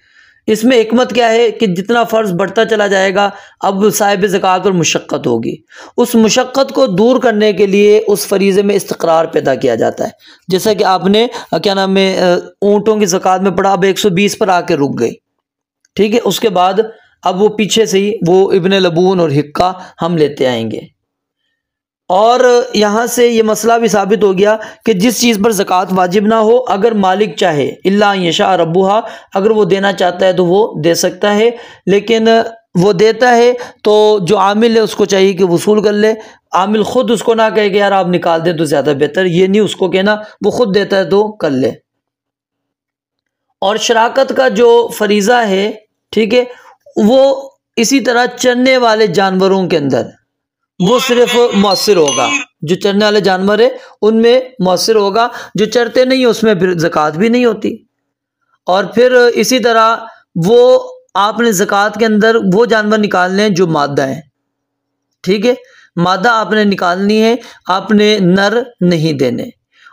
इसमें हिकमत क्या है कि जितना फ़र्ज़ बढ़ता चला जाएगा, अब साहिब ज़कात पर मुशक्क़त होगी, उस मुशक्क़त को दूर करने के लिए उस फरीज़े में इस्तक़रार पैदा किया जाता है। जैसा कि आपने क्या नाम है ऊँटों की ज़कात में पढ़ा, अब 120 पर आके रुक गई। ठीक है, उसके बाद अब वो पीछे से ही वो इब्न लबून और हिक्का हम लेते आएंगे। और यहाँ से ये मसला भी साबित हो गया कि जिस चीज़ पर ज़कात वाजिब ना हो, अगर मालिक चाहे, इल्ला यशा रब्बुहा, अगर वो देना चाहता है तो वो दे सकता है, लेकिन वो देता है तो जो आमिल है उसको चाहिए कि वसूल कर ले। आमिल खुद उसको ना कहे कि यार आप निकाल दें तो ज़्यादा बेहतर, ये नहीं उसको कहना, वो खुद देता है तो कर ले। और शराकत का जो फरीज़ा है, ठीक है, वो इसी तरह चरने वाले जानवरों के अंदर वो सिर्फ मौसर होगा। जो चरने वाले जानवर है उनमें मौसर होगा, जो चरते नहीं है उसमें फिर ज़कात भी नहीं होती। और फिर इसी तरह वो आपने ज़कात के अंदर वो जानवर निकालने हैं जो मादा हैं, ठीक है, मादा आपने निकालनी है, आपने नर नहीं देने।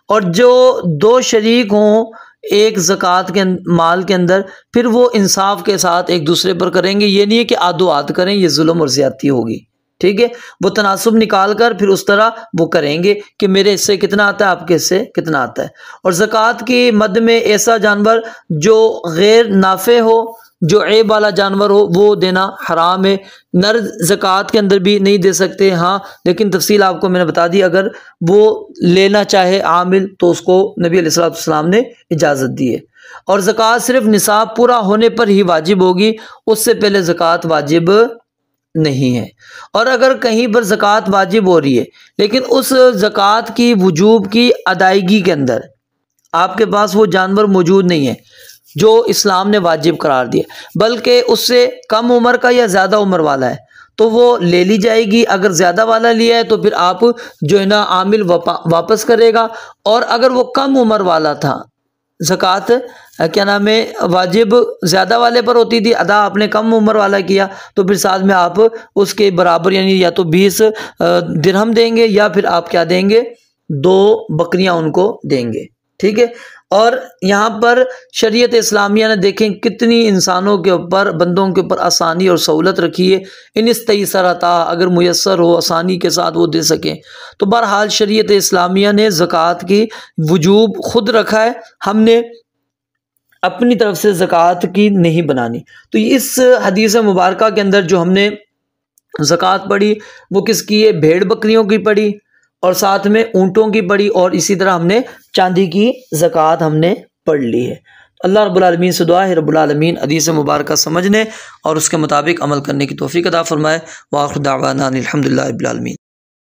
और जो दो शरीक हों एक ज़कात के माल के अंदर, फिर वो इंसाफ के साथ एक दूसरे पर करेंगे। ये नहीं है कि आदो आद करें, ये जुल्म और ज़्यादती होगी, ठीक है। वो तनासुब निकाल कर फिर उस तरह वो करेंगे कि मेरे हिस्से कितना आता है, आपके हिस्से कितना आता है। और ज़कात की मद में ऐसा जानवर जो गैर नाफे हो, जो ऐब वाला जानवर हो, वो देना हराम है। नर ज़कात के अंदर भी नहीं दे सकते, हाँ, लेकिन तफसील आपको मैंने बता दी। अगर वो लेना चाहे आमिल तो उसको नबी अलैहिस्सलाम ने इजाज़त दी है। और ज़कात सिर्फ निसाब पूरा होने पर ही वाजिब होगी, उससे पहले ज़कात वाजिब नहीं है। और अगर कहीं पर ज़कात वाजिब हो रही है लेकिन उस ज़कात की वजूब की अदायगी के अंदर आपके पास वो जानवर मौजूद नहीं है जो इस्लाम ने वाजिब करार दिया, बल्कि उससे कम उम्र का या ज़्यादा उम्र वाला है, तो वो ले ली जाएगी। अगर ज़्यादा वाला लिया है तो फिर आप जो है ना आमिल वापस करेगा। और अगर वो कम उम्र वाला था, ज़कात क्या नाम है वाजिब ज़्यादा वाले पर होती थी, अदा आपने कम उम्र वाला किया, तो फिर साथ में आप उसके बराबर यानी या तो 20 दिरहम देंगे या फिर आप क्या देंगे, 2 बकरियां उनको देंगे, ठीक है। और यहाँ पर शरीयत इस्लामिया ने देखें कितनी इंसानों के ऊपर, बंदों के ऊपर आसानी और सहूलत रखी है। इन इस्तईसरता, अगर मुयस्सर हो, आसानी के साथ वो दे सकें। तो बहरहाल शरीयत इस्लामिया ने ज़कात की वजूब खुद रखा है, हमने अपनी तरफ से ज़कात की नहीं बनानी। तो इस हदीस मुबारक के अंदर जो हमने ज़कात पढ़ी वो किसकी है, भेड़ बकरियों की पढ़ी और साथ में ऊँटों की पढ़ी, और इसी तरह हमने चांदी की ज़कात हमने पढ़ ली है। अल्लाह रब्बुल आलमीन से दुआ है रब्बुल आलमीन हदीस मुबारक समझने और उसके मुताबिक अमल करने की तौफीक अता फरमाए। व आखिर दावाना अनिल हम्दुलिल्लाहि रब्बिल आलमीन।